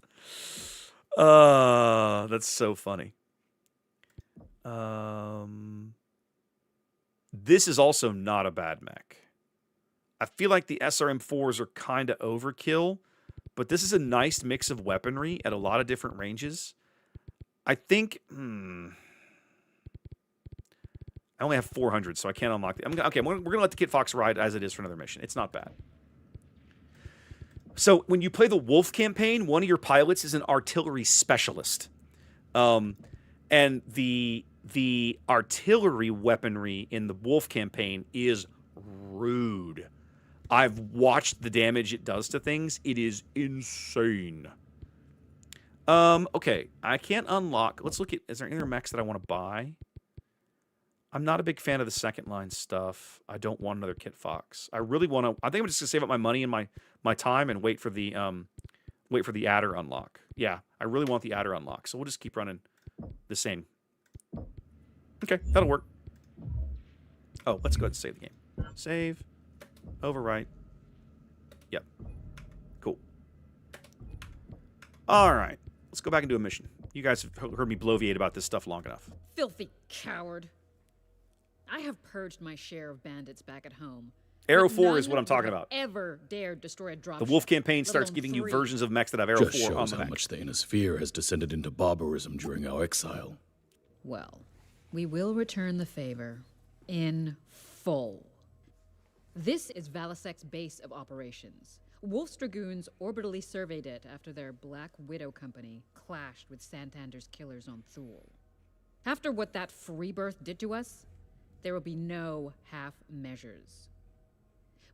That's so funny. This is also not a bad mech. I feel like the SRM4s are kind of overkill, but this is a nice mix of weaponry at a lot of different ranges. I think... I only have 400, so I can't unlock the... Okay, we're going to let the Kit Fox ride as it is for another mission. It's not bad. So when you play the Wolf campaign, one of your pilots is an artillery specialist. And the artillery weaponry in the Wolf campaign is rude. I've watched the damage it does to things. It is insane. Okay, I can't unlock... Let's look at... Is there any other mechs that I want to buy? I'm not a big fan of the second line stuff. I don't want another Kit Fox. I really want to... I think I'm just going to save up my money and my time and wait for the adder unlock. Yeah, I really want the adder unlock. So we'll just keep running the same. Okay, that'll work. Oh, let's go ahead and save the game. Save. Overwrite. Yep. Cool. All right. Let's go back and do a mission. You guys have heard me bloviate about this stuff long enough. Filthy coward. I have purged my share of bandits back at home. Arrow 4 is what I'm talking about. Ever dared destroy a dropship? The Wolf campaign starts giving you versions of mechs that have Arrow 4 on the how mech. much the inner sphere has descended into barbarism during our exile. Well, we will return the favor in full. This is Valisek's base of operations. Wolf's Dragoons orbitally surveyed it after their Black Widow company clashed with Santander's killers on Thule. After what that free birth did to us, there will be no half measures.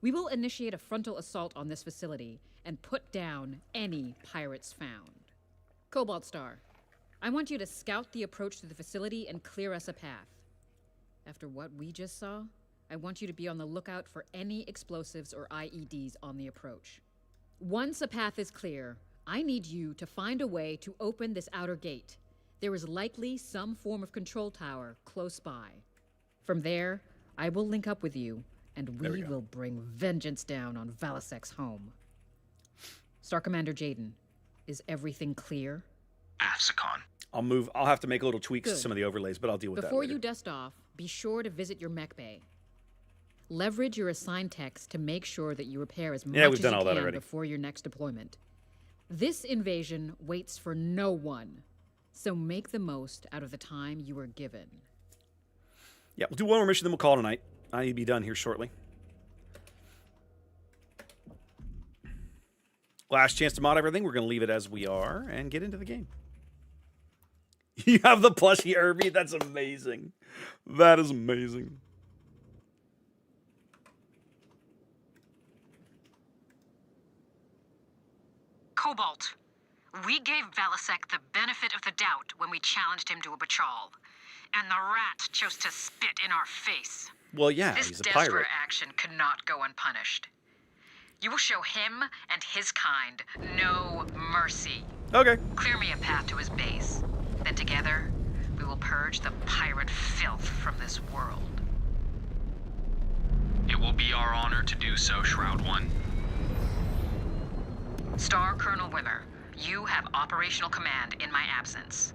We will initiate a frontal assault on this facility and put down any pirates found. Cobalt Star, I want you to scout the approach to the facility and clear us a path. After what we just saw, I want you to be on the lookout for any explosives or IEDs on the approach. Once a path is clear, I need you to find a way to open this outer gate. There is likely some form of control tower close by. From there, I will link up with you, and we will bring vengeance down on Valisek's home. Star Commander Jaden, is everything clear? Afsicon. I'll have to make a little tweaks to Good. some of the overlays, but I'll deal with Before that later. you dust off, be sure to visit your mech bay. Leverage your assigned techs to make sure that you repair as much we've as done you all that can already. before your next deployment. This invasion waits for no one, so make the most out of the time you were given. Yeah, we'll do one more mission, then we'll call it a night. I need to be done here shortly. Last chance to mod everything. We're going to leave it as we are and get into the game. You have the plushie Irby? That's amazing. That is amazing. Cobalt, we gave Valisek the benefit of the doubt when we challenged him to a patrol. And the rat chose to spit in our face. Well, yeah, This he's a desperate pirate. action cannot go unpunished. You will show him and his kind no mercy. Okay. Clear me a path to his base. Then together, we will purge the pirate filth from this world. It will be our honor to do so, Shroud One. Star Colonel Wimmer, You have operational command in my absence.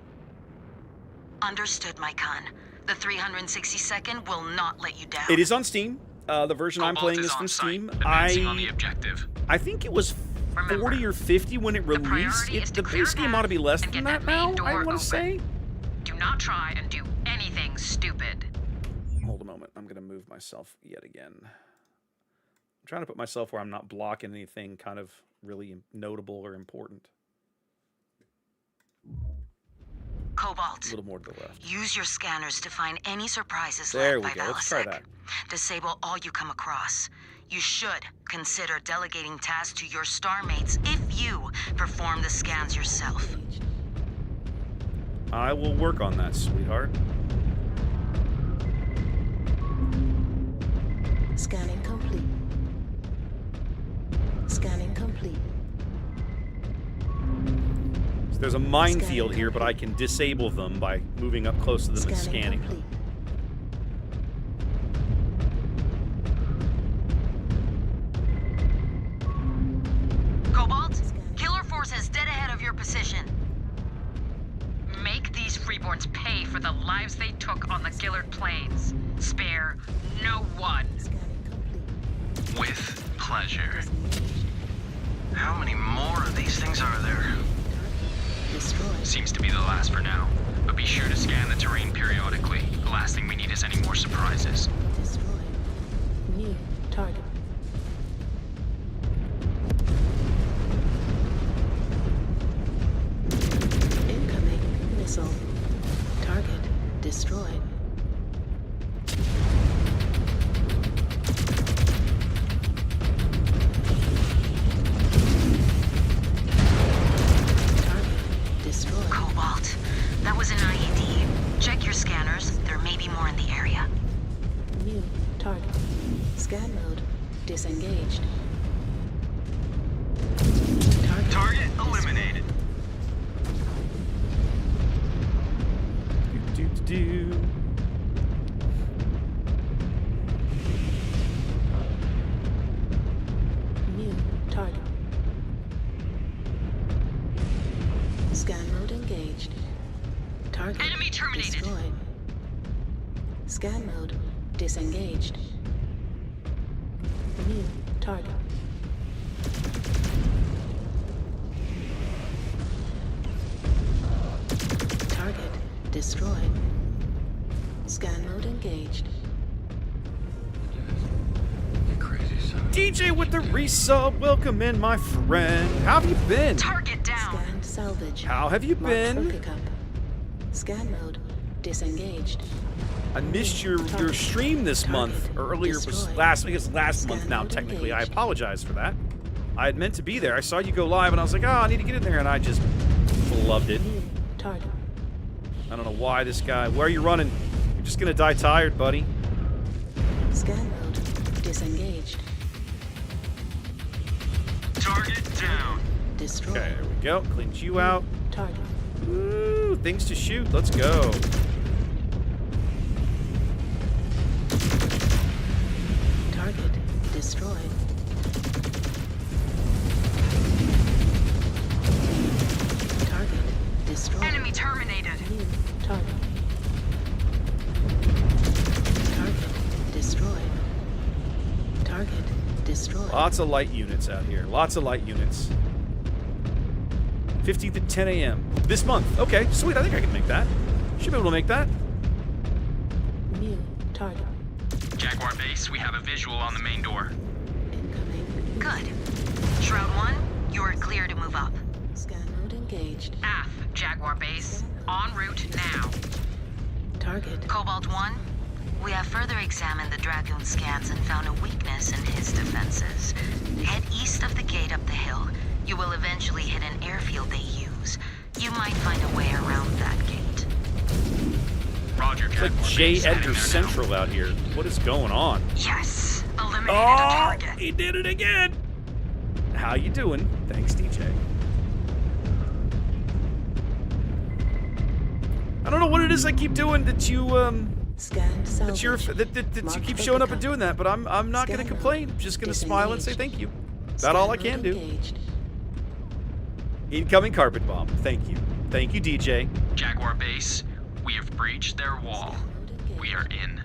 Understood, my con. The 362nd will not let you down. It is on Steam. The version I'm playing is from Steam. Advancing on the objective. I think it was 40 or 50 when it released. The base game ought to be less than that now, I want to say. Do not try and do anything stupid. Hold a moment. I'm going to move myself yet again. I'm trying to put myself where I'm not blocking anything kind of really notable or important. Cobalt. A little more to the left. Use your scanners to find any surprises There left we by go. Let's try Balasek. that. Disable all you come across. You should consider delegating tasks to your star mates if you perform the scans yourself. I will work on that, sweetheart. Scanning complete. Scanning complete. So there's a minefield here, but I can disable them by moving up close to them and scanning them. Cobalt, Killer Force is dead ahead of your position. Make these freeborns pay for the lives they took on the Gillard Plains. Spare no one. With pleasure. How many more of these things are there? Seems to be the last for now. But be sure to scan the terrain periodically. The last thing we need is any more surprises. Destroyed. New target. Incoming missile. Target destroyed. Cobalt. That was an IED. Check your scanners. There may be more in the area. New target. Scan mode disengaged. Target eliminated. Do. New target. Scan mode engaged. Target Enemy terminated. destroyed. Scan mode disengaged. New target. Target destroyed. Scan mode engaged. DJ with the resub. Welcome in, my friend. How have you been? Target down. Scan salvage. How have you Marked for been? pickup. Scan mode disengaged. I missed your stream this month. Earlier was last. I guess last month now. Technically, I apologize for that. I had meant to be there. I saw you go live, and I was like, oh, I need to get in there, and I just loved it. Target. I don't know why this guy. Where are you running? You're just gonna die tired, buddy. Scan mode disengaged. Target down. Destroyed. Okay, there we go. Cleaned you out. Target. Ooh, things to shoot. Let's go. Target destroyed. Target destroyed. Enemy terminated. New target. Target destroyed. Target destroyed. Lots of light units out here. Lots of light units. 15th at 10 a.m. this month. Okay, sweet. I think I can make that. Should be able to make that. New target. Jaguar base, we have a visual on the main door. Incoming. Good. Shroud 1, you are clear to move up. Scan mode engaged. AF, Jaguar base. En route now. Target. Cobalt 1, we have further examined the Dragoon scans and found a weakness in his defenses. Head east of the gate up the hill. You will eventually hit an airfield they use. You might find a way around that gate. Roger, It's like Jaguar J. base, heading Edgar there now. Central out here. What is going on? Yes, eliminated a Oh, target. he did it again. How you doing? Thanks, DJ. I don't know what it is I keep doing that you Scan salvage. that you keep showing up and doing that, but I'm not gonna complain. I'm just gonna smile and say thank you. About all I can do. Incoming carpet bomb. Thank you. Thank you, DJ. Jaguar base, we have breached their wall. We are in.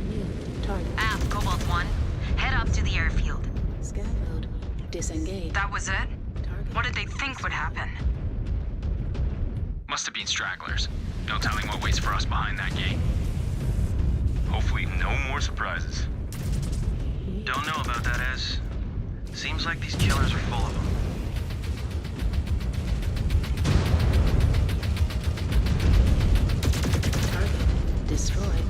New target. Cobalt 1. Head up to the airfield. Scan mode. Disengage. That was it? Target. What did they think would happen? Must have been stragglers. No telling what waits for us behind that gate. Hopefully no more surprises. Don't know about that, Ez. Seems like these killers are full of them. Target destroyed.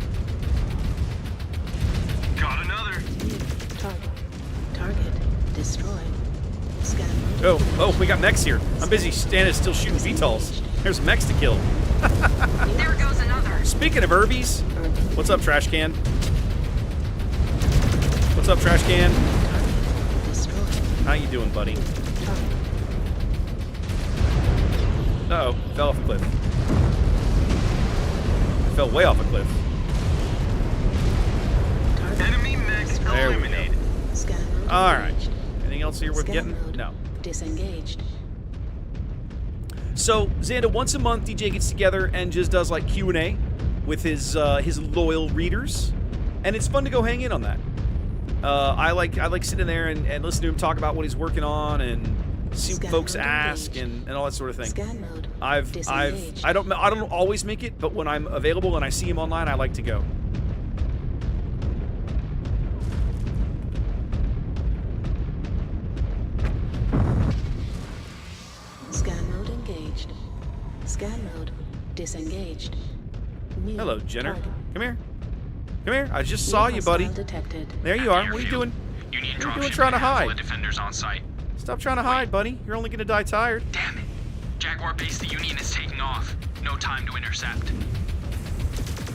Got another. New target. Target destroyed. Scan mode. Oh, we got mechs here. I'm busy standing still shooting VTOLs. There's mechs to kill. There goes another. Speaking of Herbies, what's up, trash can? What's up, trash can? Target destroyed. How you doing, buddy? Target. Uh-oh, fell off a cliff. I fell way off a cliff. Target. Enemy mech There we go. eliminated. Scan mode. All right. engaged. Anything else here worth Scan getting? mode. No. Disengaged. So Xanda, once a month, DJ gets together and just does like Q&A with his loyal readers, and it's fun to go hang in on that. I like sitting there and listen to him talk about what he's working on and see what Scan folks mode ask engaged. and all that sort of thing. Scan mode. I don't always make it, but when I'm available and I see him online, I like to go. Scan mode engaged. Scan mode disengaged. New Hello, Jenner. target. Come here. Come here. I just New saw you, buddy. hostile detected. There you are. What are you doing? You need What are you doing dropship trying to and a handful hide? of defenders on site. Stop trying to hide, buddy. You're only gonna die tired. Damn it. Jaguar base, the Union is taking off. No time to intercept.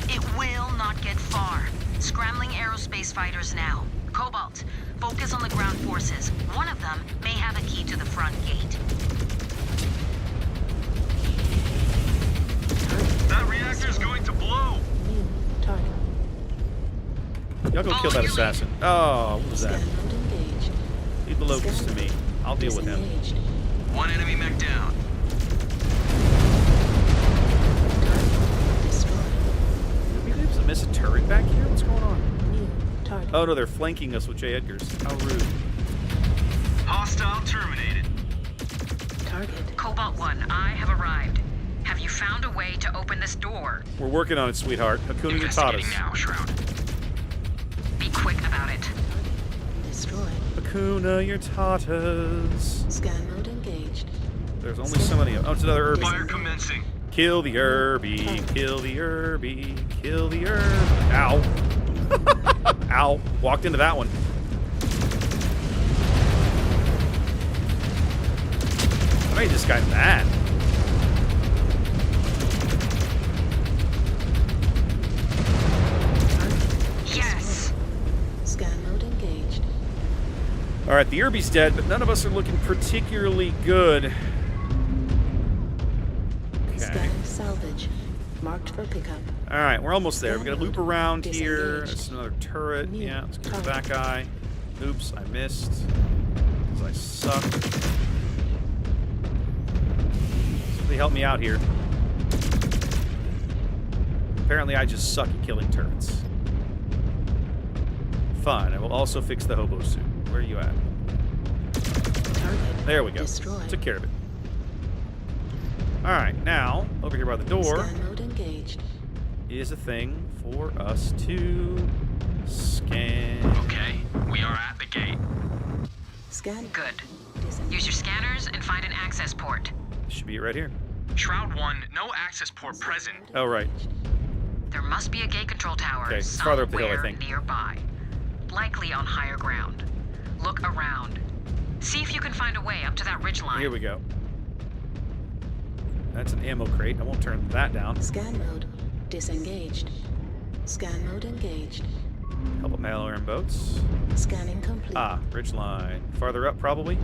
It will not get far. Scrambling aerospace fighters now. Cobalt, focus on the ground forces. One of them may have a key to the front gate. That reactor's going to blow. New target. Y'all go kill that assassin. Oh, what was that? Scan mode engaged. Leave the locust to me. I'll deal with him. Disengaged. One enemy mech down. Target destroyed. Did we just miss a turret back here? What's going on? New target. Oh no, they're flanking us with J. Edgars. How rude. Hostile terminated. Target. Cobalt 1, I have arrived. Have you found a way to open this door? We're working on it, sweetheart. Hakuna Matata. Investigating now, Shroud. Be quick about it. Destroyed. Hakuna your tatas. Scan mode engaged. There's only so many of. Oh, it's another Herbie. Fire commencing. Kill the Herbie. Kill the Herbie. Kill the Herbie. Ow. Ow. Walked into that one. I made this guy mad. Yes! Scan mode engaged. All right, the Herbie's dead, but none of us are looking particularly good. Okay. Scanning salvage. Marked for pickup. All right, we're almost there. We're gonna loop around here. Disengaged. There's another turret. New Yeah, let's get to target. that guy. Oops, I missed. Because I suck. Somebody help me out here. Apparently, I just suck at killing turrets. Fine, I will also fix the hobo suit. Where are you at? Target. There we go. Destroyed. Took care of it. All right, now over here by the door Scan mode engaged. is a thing for us to scan. Okay, we are at the gate. Scan. Good. Disengaged. Use your scanners and find an access port. Should be right here. Shroud 1, no access port present. Oh, right. There must be a gate control tower Okay, it's farther up the hill, I somewhere think. nearby. Likely on higher ground. Look around. See if you can find a way up to that ridgeline. Here we go. That's an ammo crate. I won't turn that down. Scan mode. Disengaged. Scan mode engaged. Help up malware and boats. Scanning complete. Ah, ridgeline. Farther up, probably.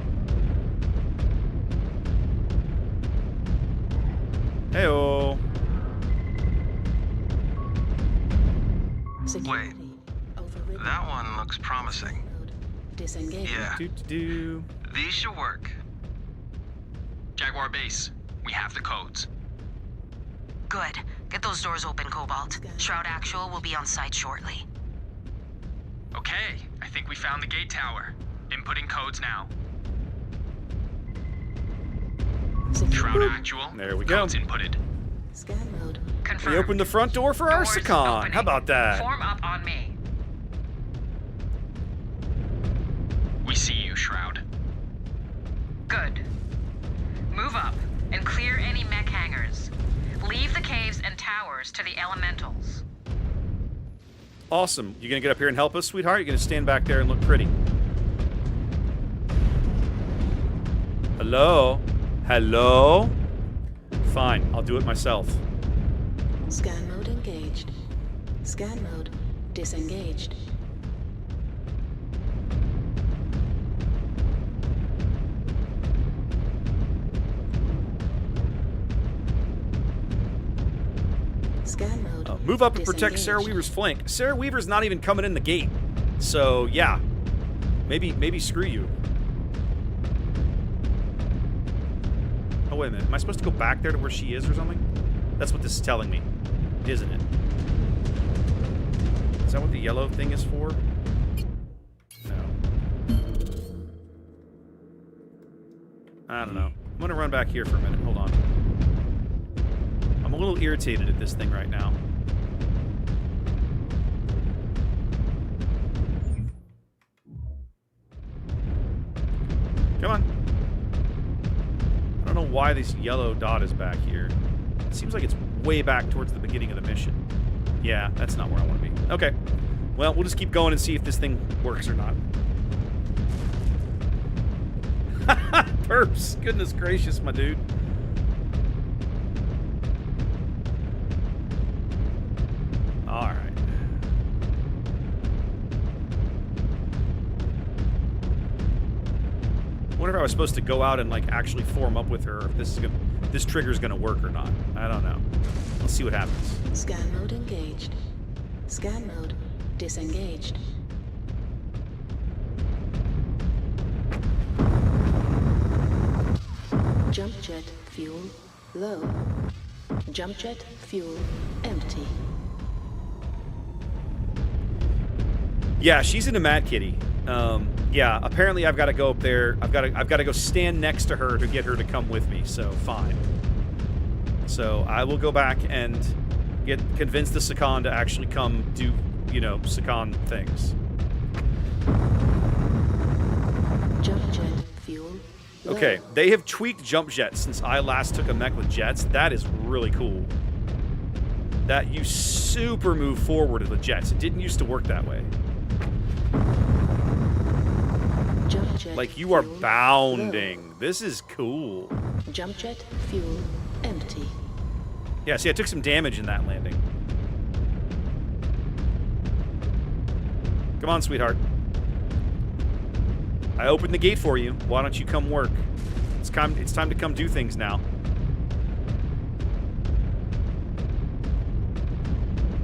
Heyo. Security. Overridden. That one looks promising. Mode. Disengaged. Yeah, Do. these should work. Jaguar Base, we have the codes. Good. Get those doors open, Cobalt. Shroud Actual will be on site shortly. Okay, I think we found the gate tower. Inputting codes now. Shroud Actual. There we go. Codes inputted. Scan mode. Confirmed. We opened the front door for our Doors Secon. opening. How about that? Form up on me. We see you, Shroud. Good. Move up and clear any mech hangars. Leave the caves and towers to the elementals. Awesome. You gonna get up here and help us, sweetheart? You're gonna stand back there and look pretty. Hello? Hello? Fine, I'll do it myself. Scan mode engaged. Scan mode disengaged. Scan mode. Move up and protect disengaged. Sarah Weaver's flank. Sarah Weaver's not even coming in the gate. So, yeah. Maybe screw you. Oh, wait a minute. Am I supposed to go back there to where she is or something? That's what this is telling me, isn't it? Is that what the yellow thing is for? No. I don't know. I'm gonna run back here for a minute. Hold on. I'm a little irritated at this thing right now. Come on. I don't know why this yellow dot is back here. It seems like it's way back towards the beginning of the mission. Yeah, that's not where I want to be. Okay. Well, we'll just keep going and see if this thing works or not. Perps. Goodness gracious, my dude. Alright. I wonder if I was supposed to go out and, like, actually form up with her, or if this trigger's gonna work or not. I don't know. Let's see what happens. Scan mode engaged. Scan mode disengaged. Jump jet fuel low. Jump jet fuel empty. Yeah, she's into Mad Kitty. Yeah, apparently I've got to go up there. I've got to go stand next to her to get her to come with me. So fine. So I will go back and convince the Secon to actually come do, you know, Secon things. Jump jet fuel low. Okay, they have tweaked jump jets since I last took a mech with jets. That is really cool. That you super move forward with jets. It didn't used to work that way. Jump jet Like, you are fuel bounding. low. This is cool. Jump jet fuel empty. Yeah, see, I took some damage in that landing. Come on, sweetheart. I opened the gate for you. Why don't you come work? It's time to come do things now.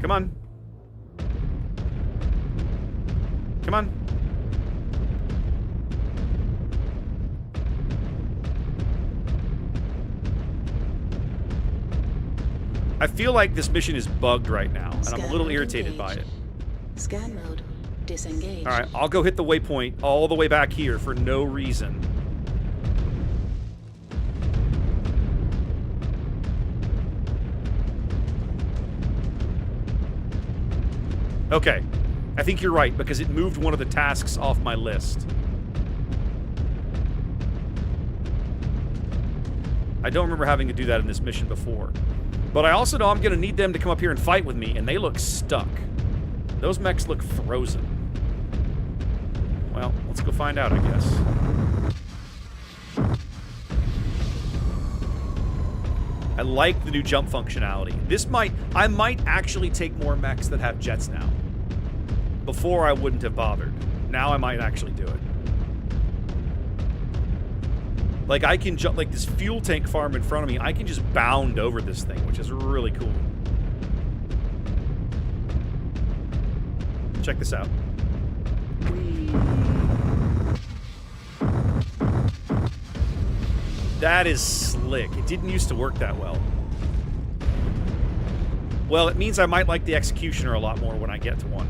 Come on. Come on. I feel like this mission is bugged right now, and I'm a little irritated by it. Scan mode disengaged. Alright, I'll go hit the waypoint all the way back here for no reason. Okay. I think you're right, because it moved one of the tasks off my list. I don't remember having to do that in this mission before. But I also know I'm going to need them to come up here and fight with me, and they look stuck. Those mechs look frozen. Well, let's go find out, I guess. I like the new jump functionality. I might actually take more mechs that have jets now. Before I wouldn't have bothered. Now I might actually do it. Like, I can jump, like this fuel tank farm in front of me, I can just bound over this thing, which is really cool. Check this out. That is slick. It didn't used to work that well. Well, it means I might like the Executioner a lot more when I get to one.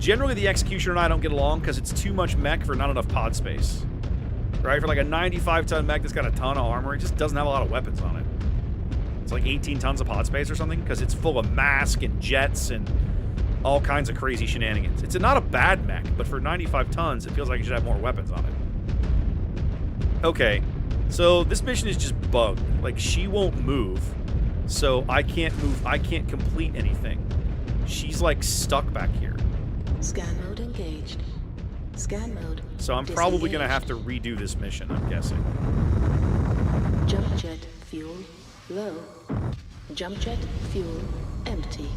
Generally, the Executioner and I don't get along because it's too much mech for not enough pod space. Right? For like a 95-ton mech that's got a ton of armor, it just doesn't have a lot of weapons on it. It's like 18 tons of pod space or something because it's full of mask and jets and all kinds of crazy shenanigans. It's not a bad mech, but for 95 tons, it feels like it should have more weapons on it. Okay, so this mission is just bugged. Like, she won't move, so I can't move. I can't complete anything. She's like stuck back here. Scan mode engaged. Scan mode. So I'm probably going to have to redo this mission, I'm guessing. Jump jet fuel low. Jump jet fuel empty.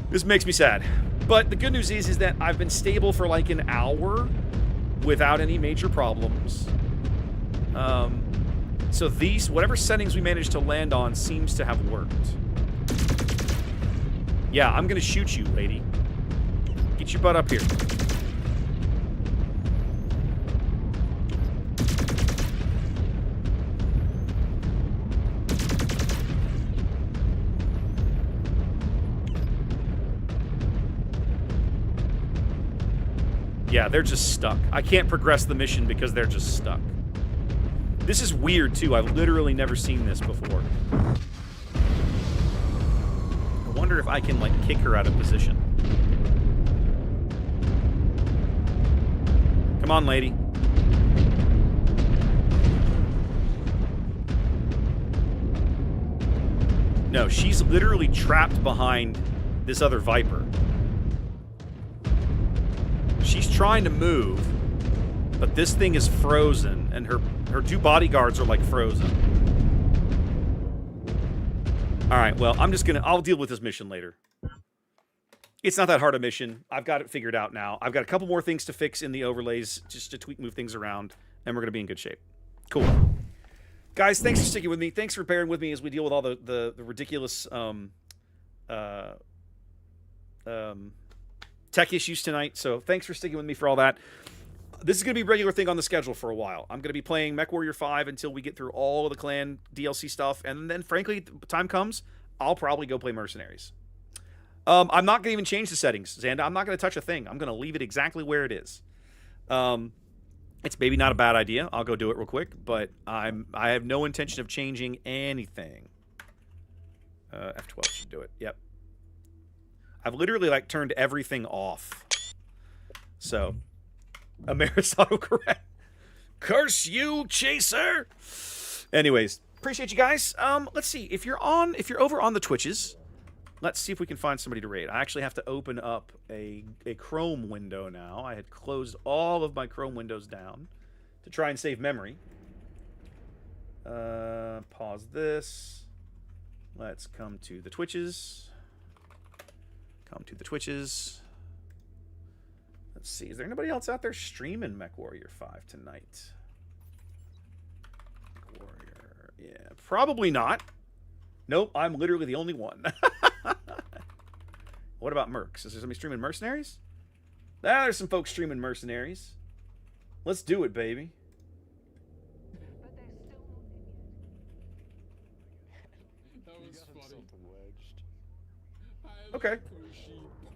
This makes me sad. But the good news is that I've been stable for like an hour without any major problems. So these, whatever settings we managed to land on seems to have worked. Yeah, I'm going to shoot you, lady. Get your butt up here. Yeah, they're just stuck. I can't progress the mission because they're just stuck. This is weird, too. I've literally never seen this before. I wonder if I can, like, kick her out of position. Come on, lady. No, she's literally trapped behind this other Viper. She's trying to move, but this thing is frozen, and her two bodyguards are, like, frozen. Alright, well, I'll deal with this mission later. It's not that hard a mission. I've got it figured out now. I've got a couple more things to fix in the overlays, just to tweak, move things around, and we're going to be in good shape. Cool. Guys, thanks for sticking with me. Thanks for bearing with me as we deal with all the ridiculous tech issues tonight. So thanks for sticking with me for all that. This is going to be a regular thing on the schedule for a while. I'm going to be playing Mechwarrior 5 until we get through all of the clan DLC stuff. And then, frankly, the time comes, I'll probably go play Mercenaries. I'm not going to even change the settings, Xanda. I'm not going to touch a thing. I'm going to leave it exactly where it is. It's maybe not a bad idea. I'll go do it real quick. But I have no intention of changing anything. F12 should do it. Yep. I've literally, like, turned everything off. So, Ameris autocorrect. Curse you, Chaser! Anyways, appreciate you guys. Let's see. If you're over on the Twitches, let's see if we can find somebody to raid. I actually have to open up a Chrome window now. I had closed all of my Chrome windows down to try and save memory. Pause this. Let's come to the Twitches. Come to the Twitches. Let's see. Is there anybody else out there streaming Mechwarrior 5 tonight? Mechwarrior. Yeah, probably not. Nope, I'm literally the only one. What about Mercs? Is there somebody streaming Mercenaries? Ah, there's some folks streaming Mercenaries. Let's do it, baby. Okay.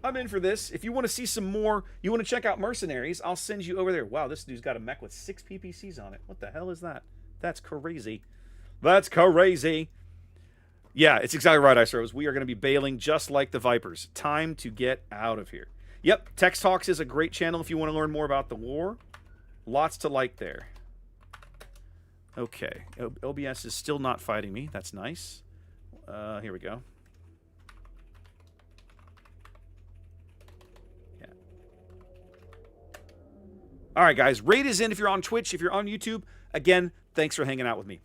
I'm in for this. If you want to see some more, you want to check out Mercenaries, I'll send you over there. Wow, this dude's got a mech with 6 PPCs on it. What the hell is that? That's crazy. That's crazy. Yeah, it's exactly right, Ice Rose. We are going to be bailing just like the Vipers. Time to get out of here. Yep, Tex Talks is a great channel if you want to learn more about the war. Lots to like there. Okay. OBS is still not fighting me. That's nice. Here we go. Yeah. All right, guys. Raid is in if you're on Twitch. If you're on YouTube, again, thanks for hanging out with me.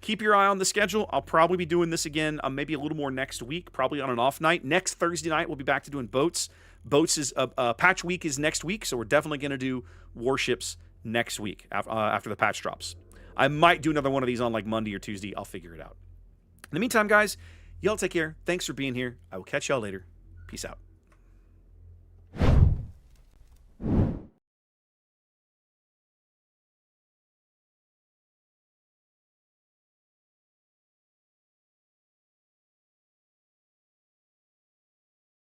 Keep your eye on the schedule. I'll probably be doing this again maybe a little more next week, probably on an off night. Next Thursday night, we'll be back to doing boats. Boats is patch week is next week, so we're definitely going to do warships next week after the patch drops. I might do another one of these on like Monday or Tuesday. I'll figure it out. In the meantime, guys, y'all take care. Thanks for being here. I will catch y'all later. Peace out.